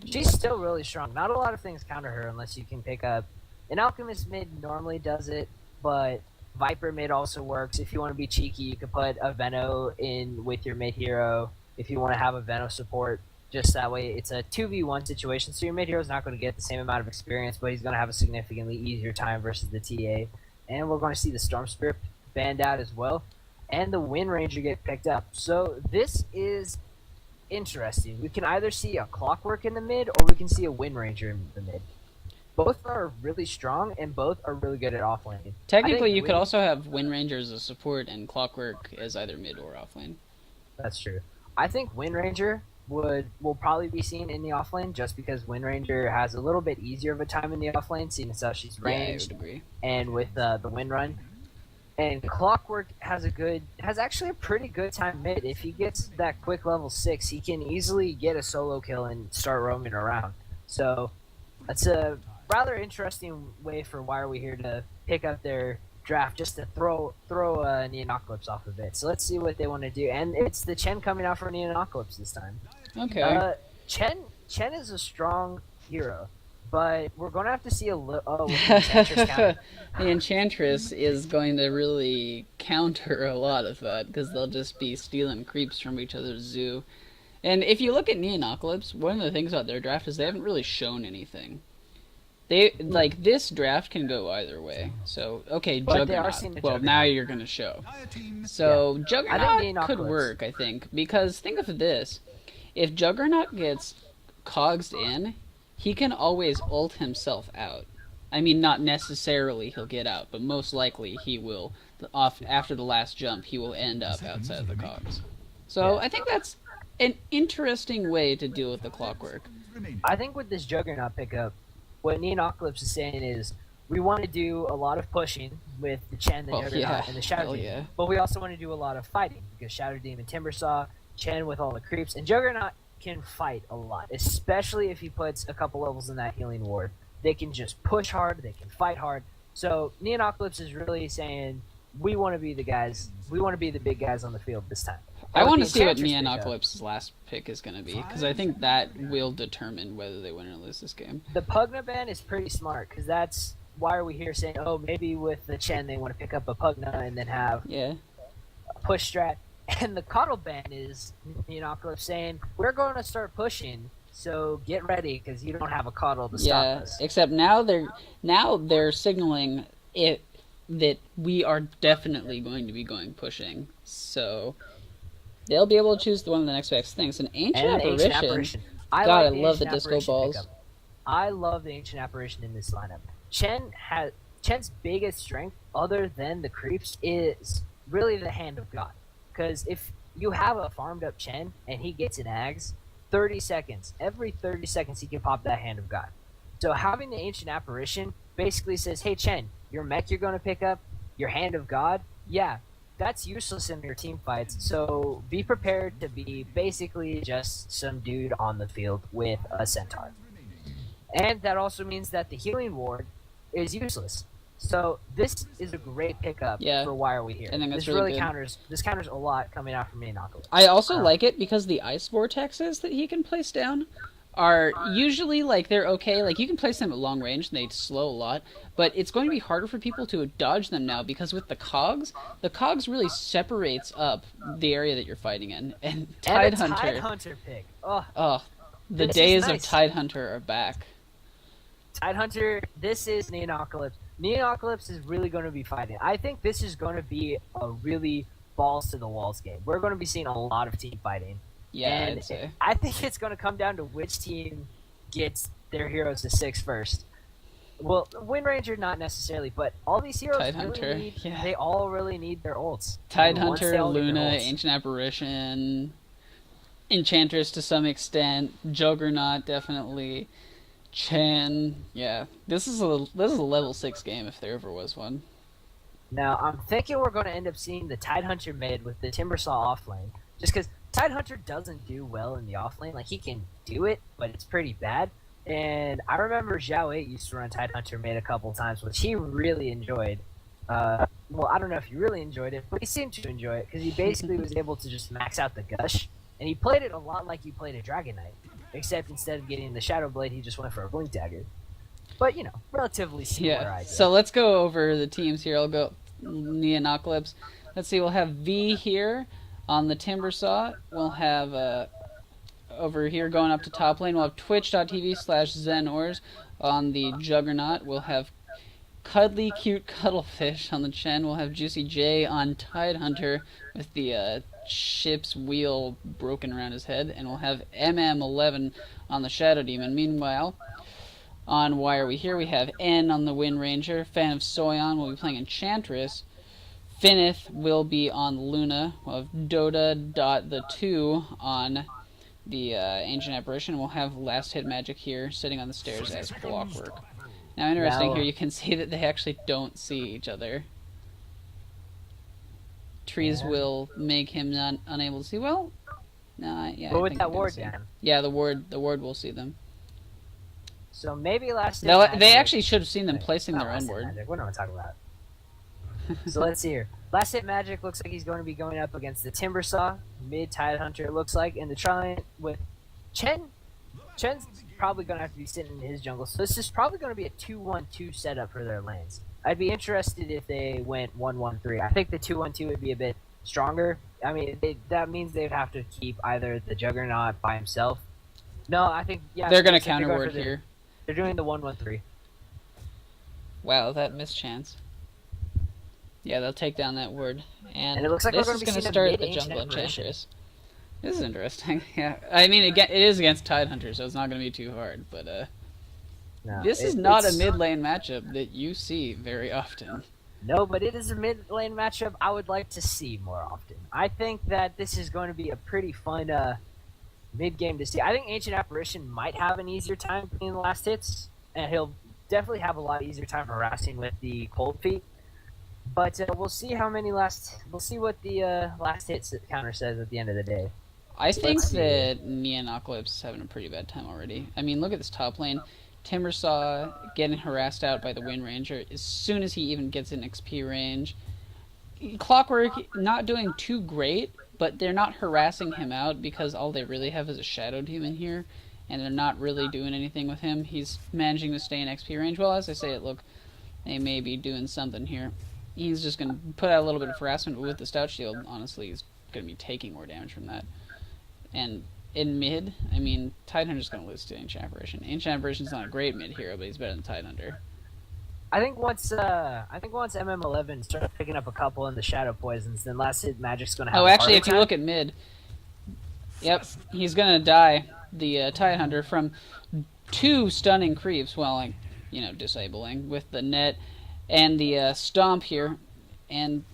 She's still really strong. Not a lot of things counter her unless you can pick up. An Alchemist mid normally does it, but Viper mid also works. If you want to be cheeky, you can put a Veno in with your mid hero. If you want to have a Veno support, just that way it's a 2v1 situation. So your mid hero is not going to get the same amount of experience, but he's going to have a significantly easier time versus the TA. And we're going to see the Storm Spirit banned out as well, and the Wind Ranger get picked up. So this is interesting. We can either see a Clockwork in the mid, or we can see a Wind Ranger in the mid. Both are really strong, and both are really good at offlane. Technically, you could also have Wind Ranger as a support and Clockwork as either mid or offlane. That's true. I think Wind Ranger will probably be seen in the offlane just because Wind Ranger has a little bit easier of a time in the offlane, seeing as how she's ranged Yeah, I would agree. and with the Wind Run. And Clockwork has actually a pretty good time mid. If he gets that quick level 6, he can easily get a solo kill and start roaming around. So that's a rather interesting way for Why Are We Here to pick up their draft, just to throw Neocalypse off a bit. So let's see what they want to do. And it's the Chen coming out for Neocalypse this time. Okay. Chen is a strong hero, but we're going to have to see a little... with the Enchantress counter. The Enchantress is going to really counter a lot of that, because they'll just be stealing creeps from each other's zoo. And if you look at Nyanocalypse, one of the things about their draft is they haven't really shown anything. They like this draft can go either way. So okay, But they are Juggernaut. seeing the Well, Juggernaut. now you're gonna show. Entire team. So I think Juggernaut could Nyanocalypse. work, I think, because think of this: if Juggernaut gets cogsed in, he can always ult himself out. I mean, not necessarily he'll get out, but most likely he will. Off after the last jump, he will end up outside the cogs. So I think that's an interesting way to deal with the clockwork. Remaining. I think with this Juggernaut pickup, what Nyanocalypse is saying is we want to do a lot of pushing with the Chen, the Oh, Juggernaut, yeah. and the Shadow Hell Demon. yeah. But we also want to do a lot of fighting because Shadow Demon, Timbersaw, Chen with all the creeps, and Juggernaut can fight a lot, especially if he puts a couple levels in that healing ward. They can just push hard, they can fight hard. So Nyanocalypse is really saying we want to be the guys, we want to be the big guys on the field this time. I And with want the to see what Enchantress pickup, Nyanocalypse's last pick is going to be, because I think that will determine whether they win or lose this game. The Pugna ban is pretty smart because that's why are we here saying, oh, maybe with the Chen they want to pick up a Pugna and then have Yeah. a push strat. And the Coddle ban is Nyanocalypse saying we're going to start pushing, so get ready because you don't have a Coddle to stop Yeah, us. except now they're signaling it that we are definitely going to be going pushing. So they'll be able to choose one of the next best things. An ancient And the apparition. Ancient Apparition. God, like I love the Ancient disco Apparition balls. pickup. I love the Ancient Apparition in this lineup. Chen's biggest strength, other than the creeps, is really the Hand of God. Because if you have a farmed up Chen and he gets an Ags, 30 seconds. Every 30 seconds he can pop that Hand of God. So having the Ancient Apparition basically says, hey Chen, your mech you're going to pick up, your Hand of God, yeah, that's useless in your team fights. So be prepared to be basically just some dude on the field with a centaur. And that also means that the healing ward is useless. So this is a great pickup Yeah. for Why Are We Here. I think that's this really good. counters a lot coming out from Nyanocalypse. I also like it because the ice vortexes that he can place down are usually like they're okay. Like you can place them at long range and they slow a lot, but it's going to be harder for people to dodge them now because with the cogs really separates up the area that you're fighting in. And And a Tidehunter. Tidehunter pick. Oh, Oh, the This is days of nice. Tidehunter are back. Tidehunter, this is Nyanocalypse. Nyanocalypse is really going to be fighting. I think this is going to be a really balls to the walls game. We're going to be seeing a lot of team fighting. Yeah, and I'd say. I think it's going to come down to which team gets their heroes to 6 first. Well, Wind Ranger not necessarily, but all these heroes Tidehunter, really need, yeah. they all really need their ults. And once they Tidehunter, all get their Luna, ults- Ancient Apparition, Enchantress to some extent, Juggernaut definitely, Chen. Yeah, this is a level 6 game if there ever was one. Now, I'm thinking we're going to end up seeing the Tidehunter mid with the Timbersaw off lane. Just because Tidehunter doesn't do well in the off lane. Like, he can do it, but it's pretty bad. And I remember Zhao 8 used to run Tidehunter mid a couple times, which he really enjoyed. Well, I don't know if he really enjoyed it, but he seemed to enjoy it because he basically was able to just max out the Gush. And he played it a lot like he played a Dragon Knight. Except instead of getting the Shadow Blade, he just went for a Blink Dagger. But, you know, relatively similar Yeah. idea. So let's go over the teams here. I'll go Nyanocalypse. Let's see. We'll have V here on the Timbersaw. We'll have over here going up to top lane. We'll have twitch.tv/Zenors on the Juggernaut. We'll have Cuddly Cute Cuddlefish on the Chen. We'll have Juicy J on Tidehunter with the ship's wheel broken around his head. And we'll have MM11 on the Shadow Demon. Meanwhile, on Why Are We Here, we have N on the Wind Ranger. Fan of Soyon will be playing Enchantress. Finnith will be on Luna. We'll have Dota.the2 on the Ancient Apparition. We'll have Last Hit Magic here sitting on the stairs as Clockwork. Now, interesting Now- here, you can see that they actually don't see each other. Trees Yeah. will make him unable to see. Well, no, yeah. But I with think that you can ward see. down. Yeah, the ward will see them. So maybe Last Hit They Magic- actually should have seen them Wait, placing not their Last own Hit ward. Magic. What am I talking about? So let's see here. Last Hit Magic looks like he's going to be going up against the Timbersaw, mid Tidehunter it looks like, and the Trilliant with Chen. Chen's probably going to have to be sitting in his jungle, so this is probably going to be a 2-1-2 setup for their lanes. I'd be interested if they went 1-1-3. I think the 2-1-2 would be a bit stronger, I mean, that means they'd have to keep either the Juggernaut by himself. No, I think They're going to looks like counter going ward for the- here. They're doing the 1-1-3. Wow, that missed chance. Yeah, they'll take down that ward. And it looks like this we're is gonna be going to seeing a start the mid-ancient jungle apparition. Enchantress. This is interesting. Yeah, I mean, it is against Tidehunter, so it's not going to be too hard. But No, this is not a it's- mid lane matchup that you see very often. No, but it is a mid lane matchup I would like to see more often. I think that this is going to be a pretty fun mid game to see. I think Ancient Apparition might have an easier time getting the last hits, and he'll definitely have a lot easier time harassing with the cold feet. But we'll see how many We'll see what the last hits counter says at the end of the day. I think Let's see. that Nyanocalypse is having a pretty bad time already. I mean, look at this top lane. Timbersaw getting harassed out by the Wind Ranger as soon as he even gets in XP range. Clockwork not doing too great, but they're not harassing him out because all they really have is a Shadow Demon here, and they're not really doing anything with him. He's managing to stay in XP range. Well, as I say it, look, they may be doing something here. He's just going to put out a little bit of harassment, but with the Stout Shield, honestly, he's going to be taking more damage from that. And in mid, I mean, Tidehunter's going to lose to Ancient Apparition. Ancient Apparition's not a great mid hero, but he's better than Tidehunter. I think once MM11 starts picking up a couple in the Shadow Poisons, then last hit Magic's going to have. Oh, a actually, harder if you time. look at mid, yep, he's going to die, the Tidehunter, from 2 stunning creeps while, like, disabling with the net and the stomp here. And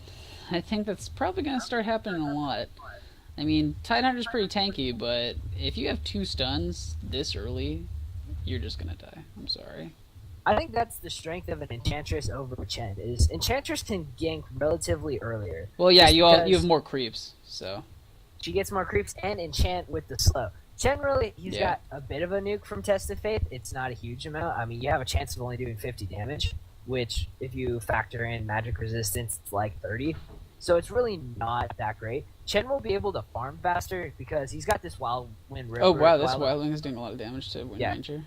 I think that's probably going to start happening a lot. I mean, Tidehunter's pretty tanky, but if you have 2 stuns this early, you're just going to die. I'm sorry. I think that's the strength of an Enchantress over Chen. Is Enchantress can gank relatively earlier. Well, yeah, Just you because have more creeps, so. She gets more creeps and enchant with the slow. Generally, he's Yeah. got a bit of a nuke from Test of Faith. It's not a huge amount. I mean, you have a chance of only doing 50 damage, which, if you factor in magic resistance, it's like 30. So it's really not that great. Chen will be able to farm faster because he's got this Wild Wind River. Oh, wow, this Wildling is doing a lot of damage to Wind Yeah. Ranger.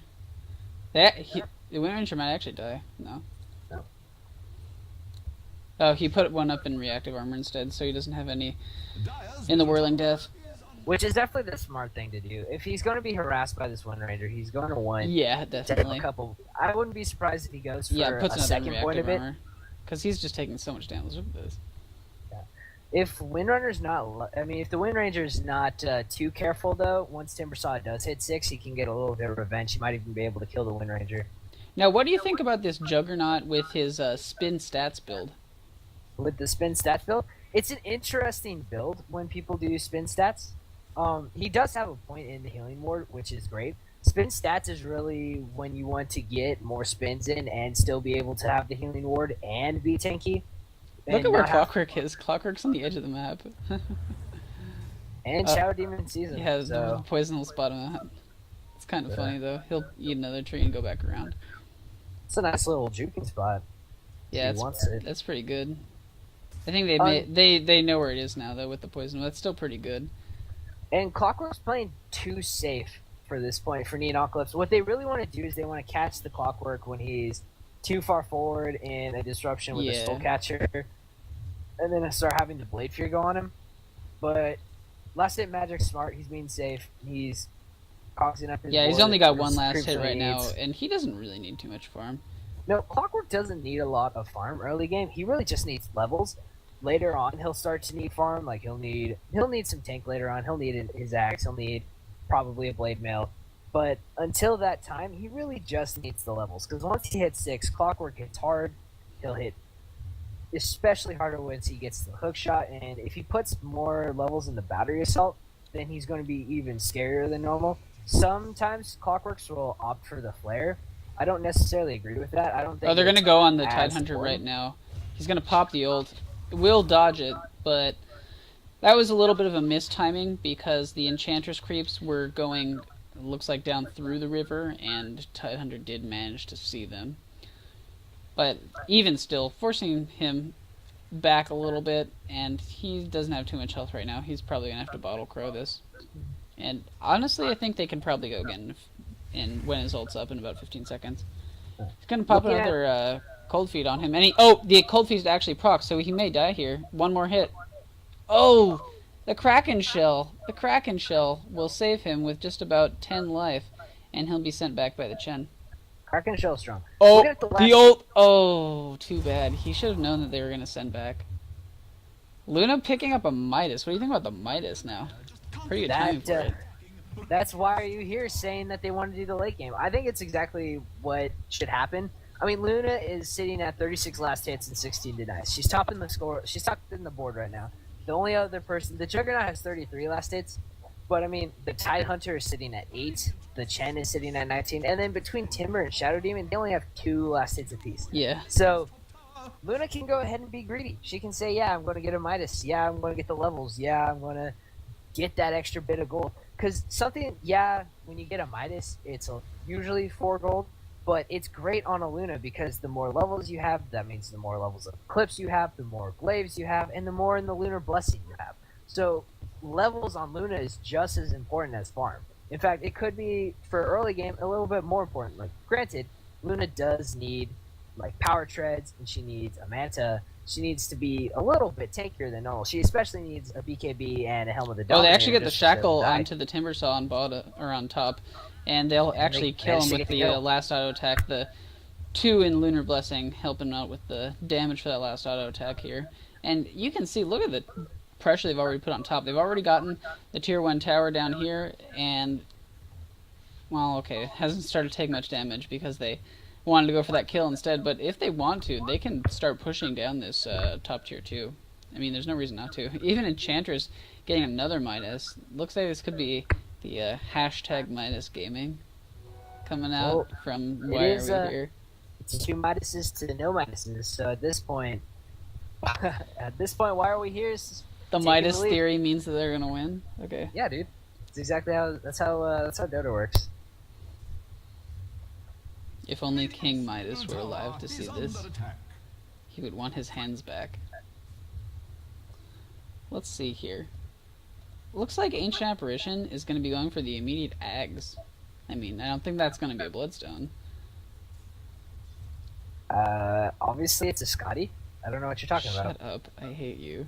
The Wind Ranger might actually die. No. No. Oh, he put one up in reactive armor instead, so he doesn't have any in the Whirling Death. Which is definitely the smart thing to do. If he's going to be harassed by this Wind Ranger, he's going to want Yeah, to have definitely. a couple. I wouldn't be surprised if he goes for Yeah, puts a another second point reactive of it. armor. Because he's just taking so much damage. Look at this. If Windrunner's not, I mean, if the Wind Ranger's not too careful though, once Timbersaw does hit 6, he can get a little bit of revenge. He might even be able to kill the Wind Ranger. Now, what do you think about this Juggernaut with his spin stats build? With the spin stat build, it's an interesting build when people do spin stats. He does have a point in the healing ward, which is great. Spin stats is really when you want to get more spins in and still be able to have the healing ward and be tanky. Look And at where not have- Clockwork is. Clockwork's on the edge of the map. And Shadow Demon season. He has so Poison will spot him out. It's kind of Yeah. funny, though. He'll eat another tree and go back around. it's a nice little juking spot. Yeah, He wants it. that's pretty good. I think they know where it is now, though, with the poison. But that's still pretty good. And Clockwork's playing too safe for this point for Nyanocalypse. What they really want to do is they want to catch the Clockwork when he's too far forward in a disruption with Yeah. a Soul Catcher, and then start having the Blade Fear go on him. But Last Hit Magic's smart. He's being safe. He's coxing up his Yeah, he's board, only got his one last creeps hit when right he now, needs. and he doesn't really need too much farm. No, Clockwork doesn't need a lot of farm early game. He really just needs levels. Later on, he'll start to need farm. Like he'll need some tank later on. He'll need his axe. He'll need probably a blade mail. But until that time, he really just needs the levels. Because once he hits 6, Clockwork hits hard. He'll hit especially harder once he gets the hook shot. And if he puts more levels in the battery assault, then he's going to be even scarier than normal. Sometimes Clockworks will opt for the flare. I don't necessarily agree with that. I don't think. Oh, they're it's gonna go on the as Tidehunter right important. now. He's gonna pop the ult. Will dodge it, but that was a little bit of a mistiming because the Enchantress creeps were going, it looks like, down through the river, and Tidehunter did manage to see them. But even still, forcing him back a little bit, and he doesn't have too much health right now. He's probably gonna have to bottle crow this. And honestly, I think they can probably go again when his ult's up in about 15 seconds. He's gonna pop Looking at- another cold feed on him, and the cold feed's actually proc, so he may die here. One more hit. Oh, The Kraken Shell. The Kraken Shell will save him with just about 10 life, and he'll be sent back by the Chen. Kraken Shell strong. Oh, Look at the last... ult. Oh, too bad. He should have known that they were going to send back. Luna picking up a Midas. What do you think about the Midas now? Pretty good timing for it. That's why are you here saying that they want to do the late game? I think it's exactly what should happen. I mean, Luna is sitting at 36 last hits and 16 denies. She's topping the score. She's topping the board right now. The only other person, the Juggernaut has 33 last hits, but I mean, the Tidehunter is sitting at 8. The Chen is sitting at 19, and then between Timber and Shadow Demon, they only have 2 last hits apiece. Yeah. So Luna can go ahead and be greedy. She can say, "Yeah, I'm going to get a Midas. Yeah, I'm going to get the levels. Yeah, I'm going to get that extra bit of gold." Because something, when you get a Midas, it's usually 4 gold, but it's great on a Luna because the more levels you have, that means the more levels of Eclipse you have, the more glaives you have, and the more in the Lunar Blessing you have. So levels on Luna is just as important as farm. In fact, it could be, for early game, a little bit more important. Like, granted, Luna does need, like, power treads, and she needs a Manta. She needs to be a little bit tankier than normal. She especially needs a BKB and a Helm of the Dominator. Oh, they actually get the Shackle onto the Timber Saw on bottom, or on top, and they'll actually kill him with the last auto attack. The 2 in Lunar Blessing help him out with the damage for that last auto attack here. And you can see, look at the pressure they've already put on top. They've already gotten the tier 1 tower down here, and, well, okay, it hasn't started to take much damage because they wanted to go for that kill instead, but if they want to, they can start pushing down this top tier 2. I mean, there's no reason not to. Even Enchantress getting another Midas. Looks like this could be the hashtag Midas Gaming coming out from Why Are We Here. It's 2 Midases to no Midases, so at this point, Why Are We Here is the Midas theory means that they're gonna win. Okay. Yeah, dude. It's exactly how that's how Dota works. If only King Midas were alive to see this, he would want his hands back. Let's see here. Looks like Ancient Apparition is going to be going for the immediate Ags. I mean, I don't think that's going to be a Bloodstone. Obviously it's a Scotty. I don't know what you're talking about. Shut up. I hate you.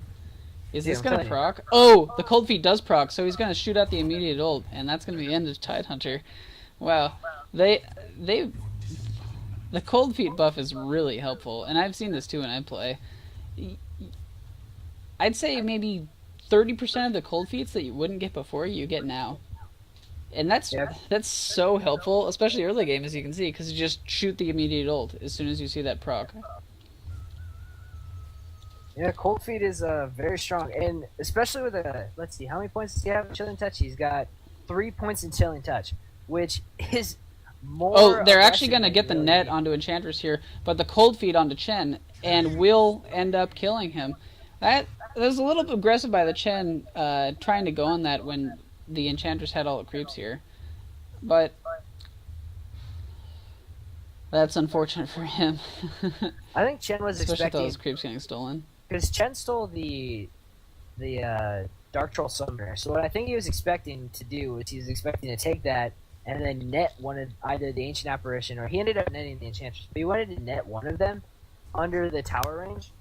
Is this going to proc? Oh, the Cold Feet does proc, so he's going to shoot out the immediate ult, and that's going to be the end of Tidehunter. Wow. The Cold Feet buff is really helpful, and I've seen this too when I play. I'd say maybe 30% of the Cold Feets that you wouldn't get before, you get now. And that's so helpful, especially early game, as you can see, because you just shoot the immediate ult as soon as you see that proc. Yeah, Cold Feet is very strong, and especially with let's see, how many points does he have in Chilling Touch? He's got 3 points in Chilling Touch, which is more... Oh, they're actually going to get the net onto Enchantress here, but the Cold Feet onto Chen, and will end up killing him. That was a little bit aggressive by the Chen, trying to go on that when the Enchantress had all the creeps here. But that's unfortunate for him. I think Chen was especially expecting... with those creeps getting stolen. Because Chen stole the Dark Troll Summoner, so what I think he was expecting to do was he was expecting to take that and then net one of either the Ancient Apparition, or he ended up netting the Enchantress, but he wanted to net one of them under the tower range.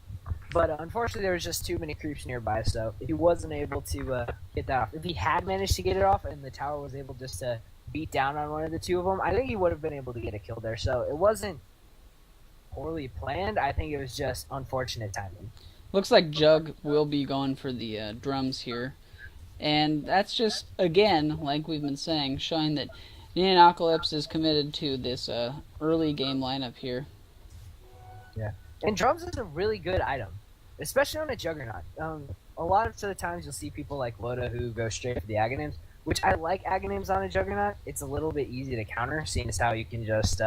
But unfortunately, there was just too many creeps nearby, so he wasn't able to get that off. If he had managed to get it off and the tower was able just to beat down on one of the 2 of them, I think he would have been able to get a kill there. So it wasn't poorly planned. I think it was just unfortunate timing. Looks like Jug will be going for the drums here. And that's just, again, like we've been saying, showing that Nyanocalypse is committed to this early game lineup here. Yeah. And drums is a really good item, especially on a Juggernaut. A lot of the times you'll see people like Loda who go straight for the Aghanims, which I like Aghanims on a Juggernaut. It's a little bit easy to counter, seeing as how you can just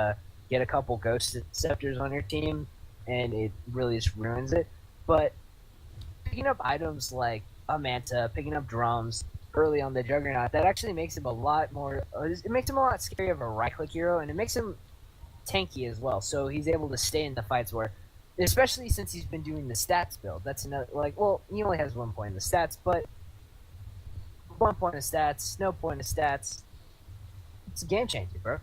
get a couple Ghost Scepters on your team, and it really just ruins it. But picking up items like a Manta, picking up drums early on the Juggernaut, that actually makes him a lot more... it makes him a lot scary of a right-click hero, and it makes him tanky as well, so he's able to stay in the fights where... Especially since he's been doing the stats build. That's another, like, well, he only has 1 point in the stats, but 1 point of stats, no point of stats. It's a game changer, bro.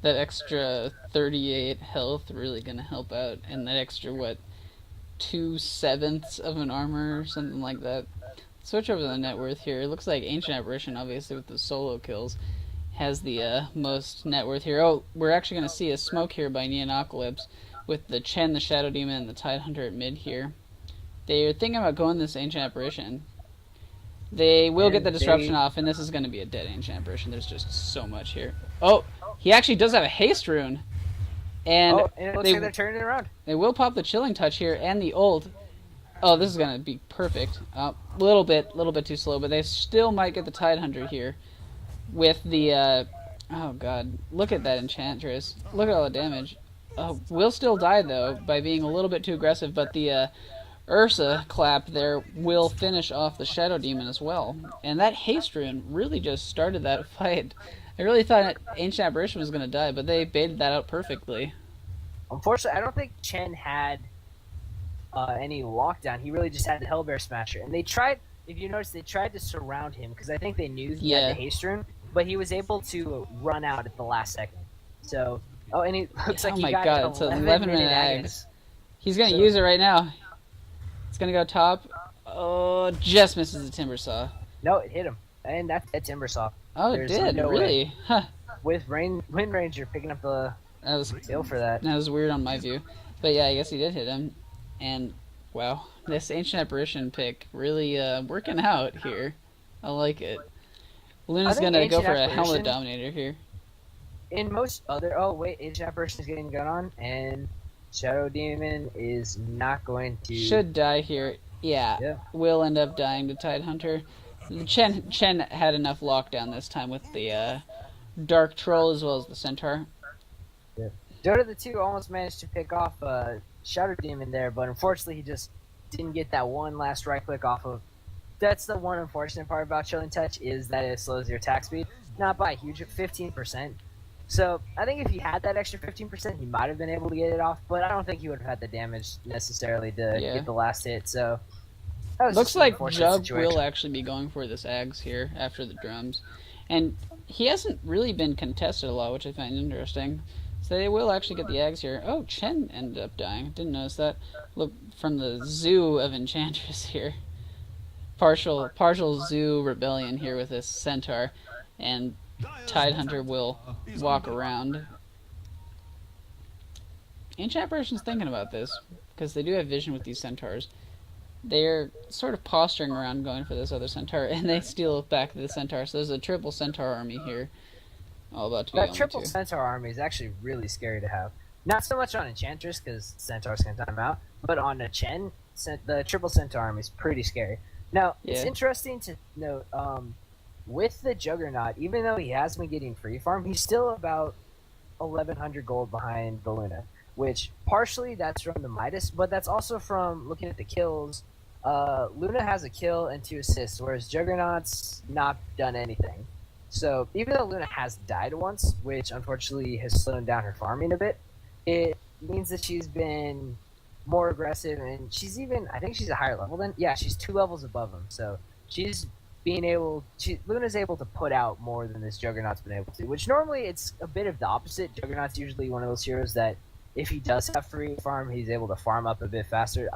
That extra 38 health really gonna help out, and that extra, what, 2/7 of an armor or something like that. Switch over to the net worth here. It looks like Ancient Apparition, obviously with the solo kills, has the most net worth here. Oh, we're actually going to see a smoke here by Nyanocalypse with the Chen, the Shadow Demon, and the Tidehunter at mid here. They're thinking about going this Ancient Apparition. They will get the disruption off, and this is going to be a dead Ancient Apparition. There's just so much here. Oh, he actually does have a haste rune. And, it looks like they're turning it around. They will pop the Chilling Touch here and the ult. Oh, this is going to be perfect. Little bit too slow, but they still might get the Tidehunter here with the, oh god, look at that Enchantress. Look at all the damage. Will still die, though, by being a little bit too aggressive, but the, Ursa clap there will finish off the Shadow Demon as well. And that haste rune really just started that fight. I really thought Ancient Apparition was going to die, but they baited that out perfectly. Unfortunately, I don't think Chen had any lockdown. He really just had the Hellbear Smasher. And they tried, if you notice, they tried to surround him because I think they knew he had the haste rune, but he was able to run out at the last second. So, and he looks like he got it's an 11-minute Ags. He's going to use it right now. It's going to go top. Oh, just misses the Timber Saw. No, it hit him. And that's a Timber Saw. Oh, it did? Really? Huh. With Wind Ranger picking up the kill for that. That was weird on my view. But yeah, I guess he did hit him. And, wow, this Ancient Apparition pick really working out here. I like it. Luna's going to go for a Helmet Dominator here. In most other... Oh, wait, Ancient Apparition is getting a gun on, and Shadow Demon is not going to... Should die here. Yeah. Will end up dying to Tidehunter. Chen had enough lockdown this time with the Dark Troll as well as the Centaur. Yeah. Dota the 2 almost managed to pick off Shadow Demon there, but unfortunately he just didn't get that one last right click off of. That's the one unfortunate part about Chilling Touch, is that it slows your attack speed. Not by a huge 15%. So I think if he had that extra 15%, he might have been able to get it off, but I don't think he would have had the damage necessarily to get the last hit. So looks like Jug will actually be going for this Ags here after the drums. And he hasn't really been contested a lot, which I find interesting. So they will actually get the Ags here. Oh, Chen ended up dying. Didn't notice that. Look, from the zoo of Enchantress here. Partial zoo rebellion here with this Centaur. And Tidehunter will walk around. Ancient Apparition's thinking about this, because they do have vision with these Centaurs. They're sort of posturing around going for this other Centaur, and they steal back the Centaur. So there's a triple Centaur army here. All about to be that triple Centaur army is actually really scary to have. Not so much on Enchantress, because Centaurs can time out, but on a Chen, the triple Centaur army is pretty scary. Now, it's interesting to note, with the Juggernaut, even though he has been getting free farm, he's still about 1,100 gold behind the Luna, which partially that's from the Midas, but that's also from looking at the kills. Luna has a kill and 2 assists, whereas Juggernaut's not done anything. So even though Luna has died once, which unfortunately has slowed down her farming a bit, it means that she's been more aggressive, and she's even, I think she's a higher level than, she's 2 levels above him. So she's Luna's able to put out more than this Juggernaut's been able to, which normally it's a bit of the opposite. Juggernaut's usually one of those heroes that if he does have free farm, he's able to farm up a bit faster.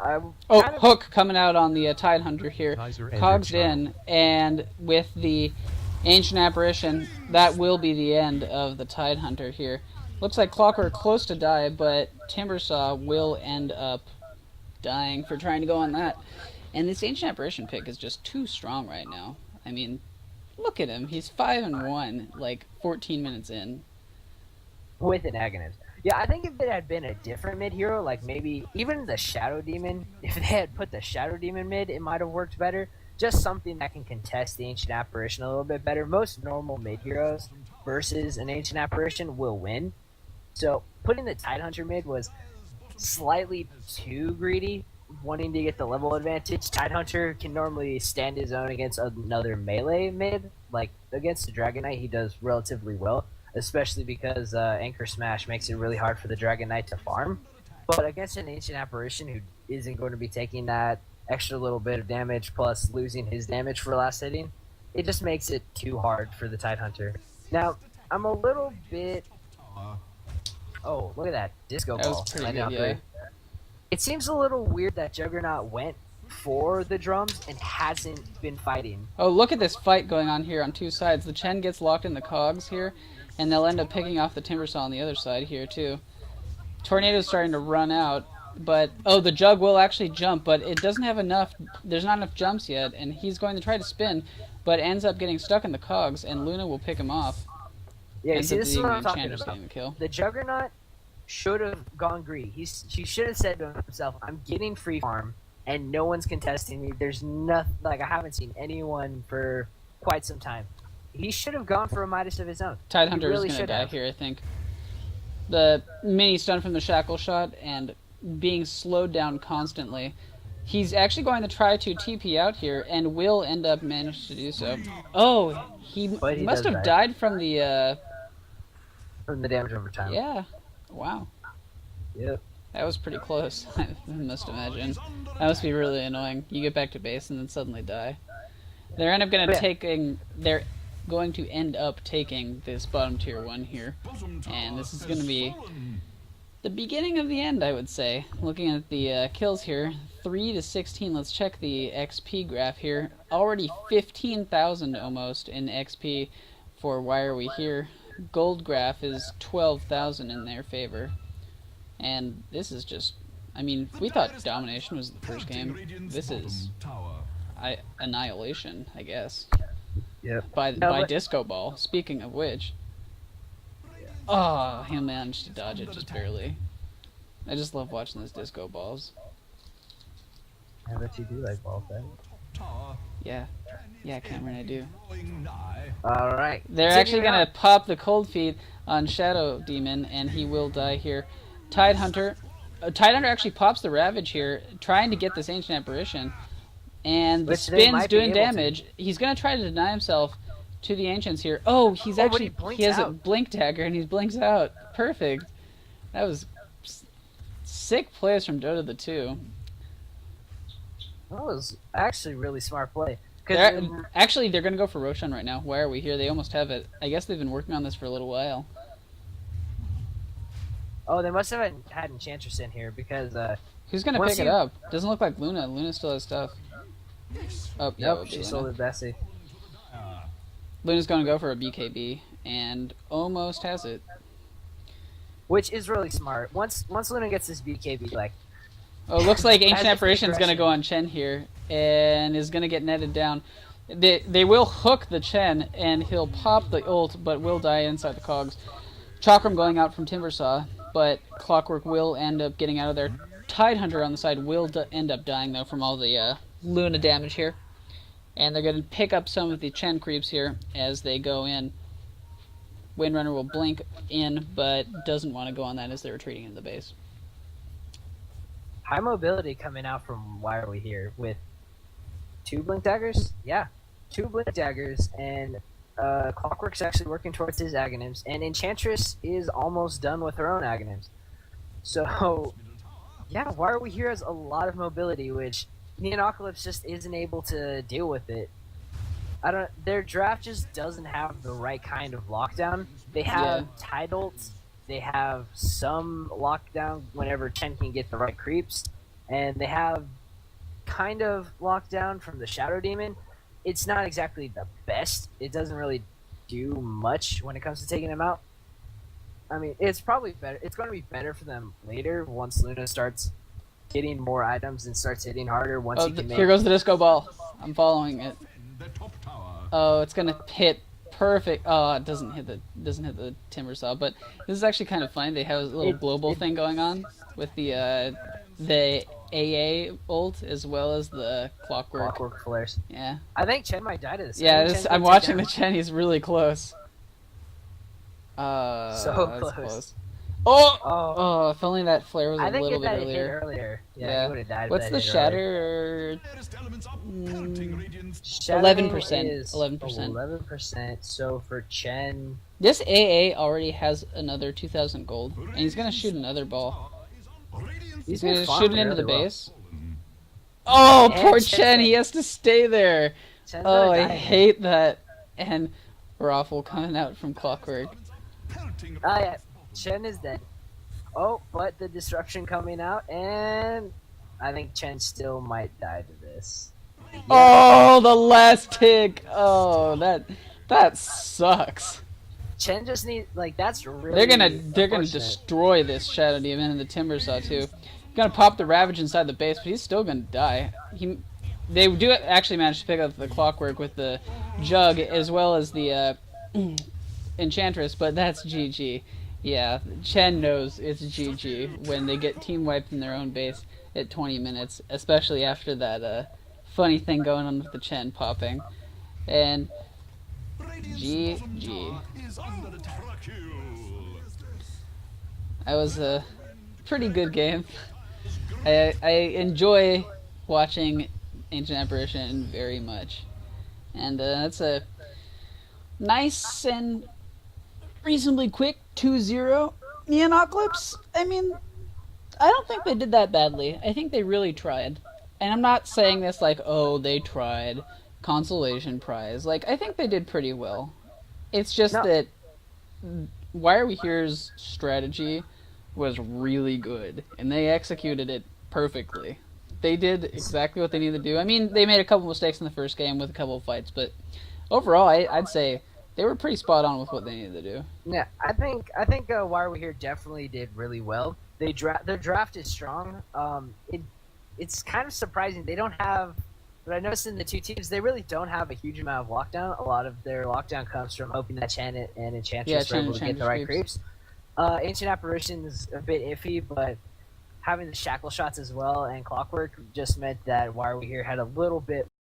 Hook coming out on the Tidehunter here. Cogs in, and with the Ancient Apparition, that will be the end of the Tidehunter here. Looks like Clockwork close to die, but Timbersaw will end up dying for trying to go on that. And this Ancient Apparition pick is just too strong right now. I mean, look at him. He's 5-1, like 14 minutes in. With an Agonist. Yeah, I think if it had been a different mid hero, like maybe even the Shadow Demon, if they had put the Shadow Demon mid, it might have worked better. Just something that can contest the Ancient Apparition a little bit better. Most normal mid heroes versus an Ancient Apparition will win. So putting the Tidehunter mid was slightly too greedy, wanting to get the level advantage. Tidehunter can normally stand his own against another melee mid. Like against the Dragon Knight, he does relatively well, especially because Anchor Smash makes it really hard for the Dragon Knight to farm. But against an Ancient Apparition who isn't going to be taking that extra little bit of damage plus losing his damage for last hitting, it just makes it too hard for the Tidehunter. Now, I'm a little bit... Oh, look at that. Disco ball. That was pretty good, yeah. It seems a little weird that Juggernaut went for the drums and hasn't been fighting. Oh, look at this fight going on here on two sides. The Chen gets locked in the cogs here, and they'll end up picking off the Timbersaw on the other side here, too. Tornado's starting to run out, but... Oh, the Jug will actually jump, but it doesn't have enough... There's not enough jumps yet, and he's going to try to spin, but ends up getting stuck in the cogs, and Luna will pick him off. Yeah, Ends see, up this is being what the I'm talking Enchantress about. getting the kill. The Juggernaut should have gone greedy. She should have said to himself, I'm getting free farm, and no one's contesting me. There's nothing, like, I haven't seen anyone for quite some time. He should have gone for a Midas of his own. Tidehunter really is going to should die have. here, I think. The mini stun from the shackle shot and being slowed down constantly. He's actually going to try to TP out here and will end up managing to do so. Oh, he But he must does have die. died from the... From the damage over time. Yeah. Wow. Yep. That was pretty close, I must imagine. That must be really annoying. You get back to base and then suddenly die. They're going to end up taking this bottom tier 1 here. And this is going to be the beginning of the end, I would say. Looking at the kills here, 3 to 16. Let's check the XP graph here. Already 15,000 almost in XP for Why Are We Here. Gold graph is 12,000 in their favor. And this is just... I mean, we thought Domination was the first game. This is... Annihilation, I guess. Yep. By Disco Ball, speaking of which. Oh, he managed to dodge it just barely. I just love watching those Disco Balls. I bet you do like ball thing. Yeah. Yeah, Cameron, I do. Alright. They're actually going to pop the Cold Feet on Shadow Demon, and he will die here. Tidehunter actually pops the Ravage here, trying to get this Ancient Apparition. And the Which they spin's might be doing able to. damage. He's going to try to deny himself to the Ancients here. Oh, he's but actually... he blinks He has a out. Blink Dagger, and he blinks out. Perfect. That was sick plays from Dota the 2. That was actually really smart play. Actually, they're going to go for Roshan right now. Why Are We Here? They almost have it. I guess they've been working on this for a little while. Oh, they must have had Enchantress in here because Who's going to Once pick it up? Doesn't look like Luna. Luna still has stuff. Oh, yeah, nope, she sold it Bessie. Luna's going to go for a BKB, and almost has it. Which is really smart. Once Luna gets this BKB, like, Oh, it looks like Has Ancient the Apparition's going to aggression. go on Chen here, and is going to get netted down. They will hook the Chen, and he'll pop the ult, but will die inside the cogs. Chakram going out from Timbersaw, but Clockwork will end up getting out of there. Tidehunter on the side will end up dying, though, from all the Luna damage here. And they're going to pick up some of the Chen creeps here as they go in. Windrunner will blink in, but doesn't want to go on that as they're retreating into the base. high mobility coming out from Why Are We Here with 2 Blink Daggers? Yeah, 2 Blink Daggers, and Clockwork's actually working towards his Aghanims, and Enchantress is almost done with her own Aghanims. So, yeah, Why Are We Here has a lot of mobility, which Nyanocalypse just isn't able to deal with it. Their draft just doesn't have the right kind of lockdown. They have Tide ults, they have some lockdown whenever Chen can get the right creeps, and they have kind of lockdown from the Shadow Demon. It's not exactly the best. It doesn't really do much when it comes to taking him out. I mean, it's probably better. It's going to be better for them later once Luna starts getting more items and starts hitting harder. Once Oh, he can here goes the Disco Ball. I'm following it. Oh, it's gonna hit perfect. Oh, it doesn't hit the Timbersaw, but this is actually kind of fun. They have a little global thing going on with the AA ult as well as the Clockwork. flares. Yeah. I think Chen might die to this. Yeah, I think Chen's I'm gonna watching take the Chen. He's really close. So that's close. Oh! down. Oh, Oh, if only that flare was a I think little if bit that hit earlier. earlier. Yeah, Yeah. he would have died. if What's that the hit shatter? earlier. 11%, is 11%. 11%. So for Chen, This AA already has another 2,000 gold, and he's gonna shoot another ball. He's been gonna farming shoot it into the really well. base. Oh, And poor Chen's Chen! He gonna- has to stay there. Chen's Oh, gonna I die. hate that. And Raffle coming out from Clockwork. Oh yeah, Chen is dead. Oh, but the disruption coming out, and I think Chen still might die to this. Yeah. Oh, the last tick. Oh, that sucks. Chen just need like that's really They're gonna unfortunate. destroy this Shadow Demon and the Timber Saw too. Gonna pop the Ravage inside the base, but he's still gonna die. They do actually manage to pick up the Clockwork with the Jug as well as the Enchantress, but that's GG. Yeah, Chen knows it's GG when they get team wiped in their own base at 20 minutes, especially after that funny thing going on with the Chen popping. And GG. Is under attack. That was a pretty good game. I enjoy watching Ancient Apparition very much. And that's a nice and reasonably quick 2-0 Nyanocalypse. I mean, I don't think they did that badly. I think they really tried. And I'm not saying this like, oh, they tried. Consolation prize. Like, I think they did pretty well. It's just that Why Are We Here's strategy was really good, and they executed it perfectly. They did exactly what they needed to do. I mean, they made a couple mistakes in the first game with a couple of fights, but overall, I'd say they were pretty spot on with what they needed to do. Yeah, I think Why Are We Here definitely did really well. Their draft is strong. It's kind of surprising they don't have. But I noticed in the two teams, they really don't have a huge amount of lockdown. A lot of their lockdown comes from hoping that Chen and Enchantress are able to get the right creeps. Ancient Apparition is a bit iffy, but having the shackle shots as well and Clockwork just meant that Why Are We Here had a little bit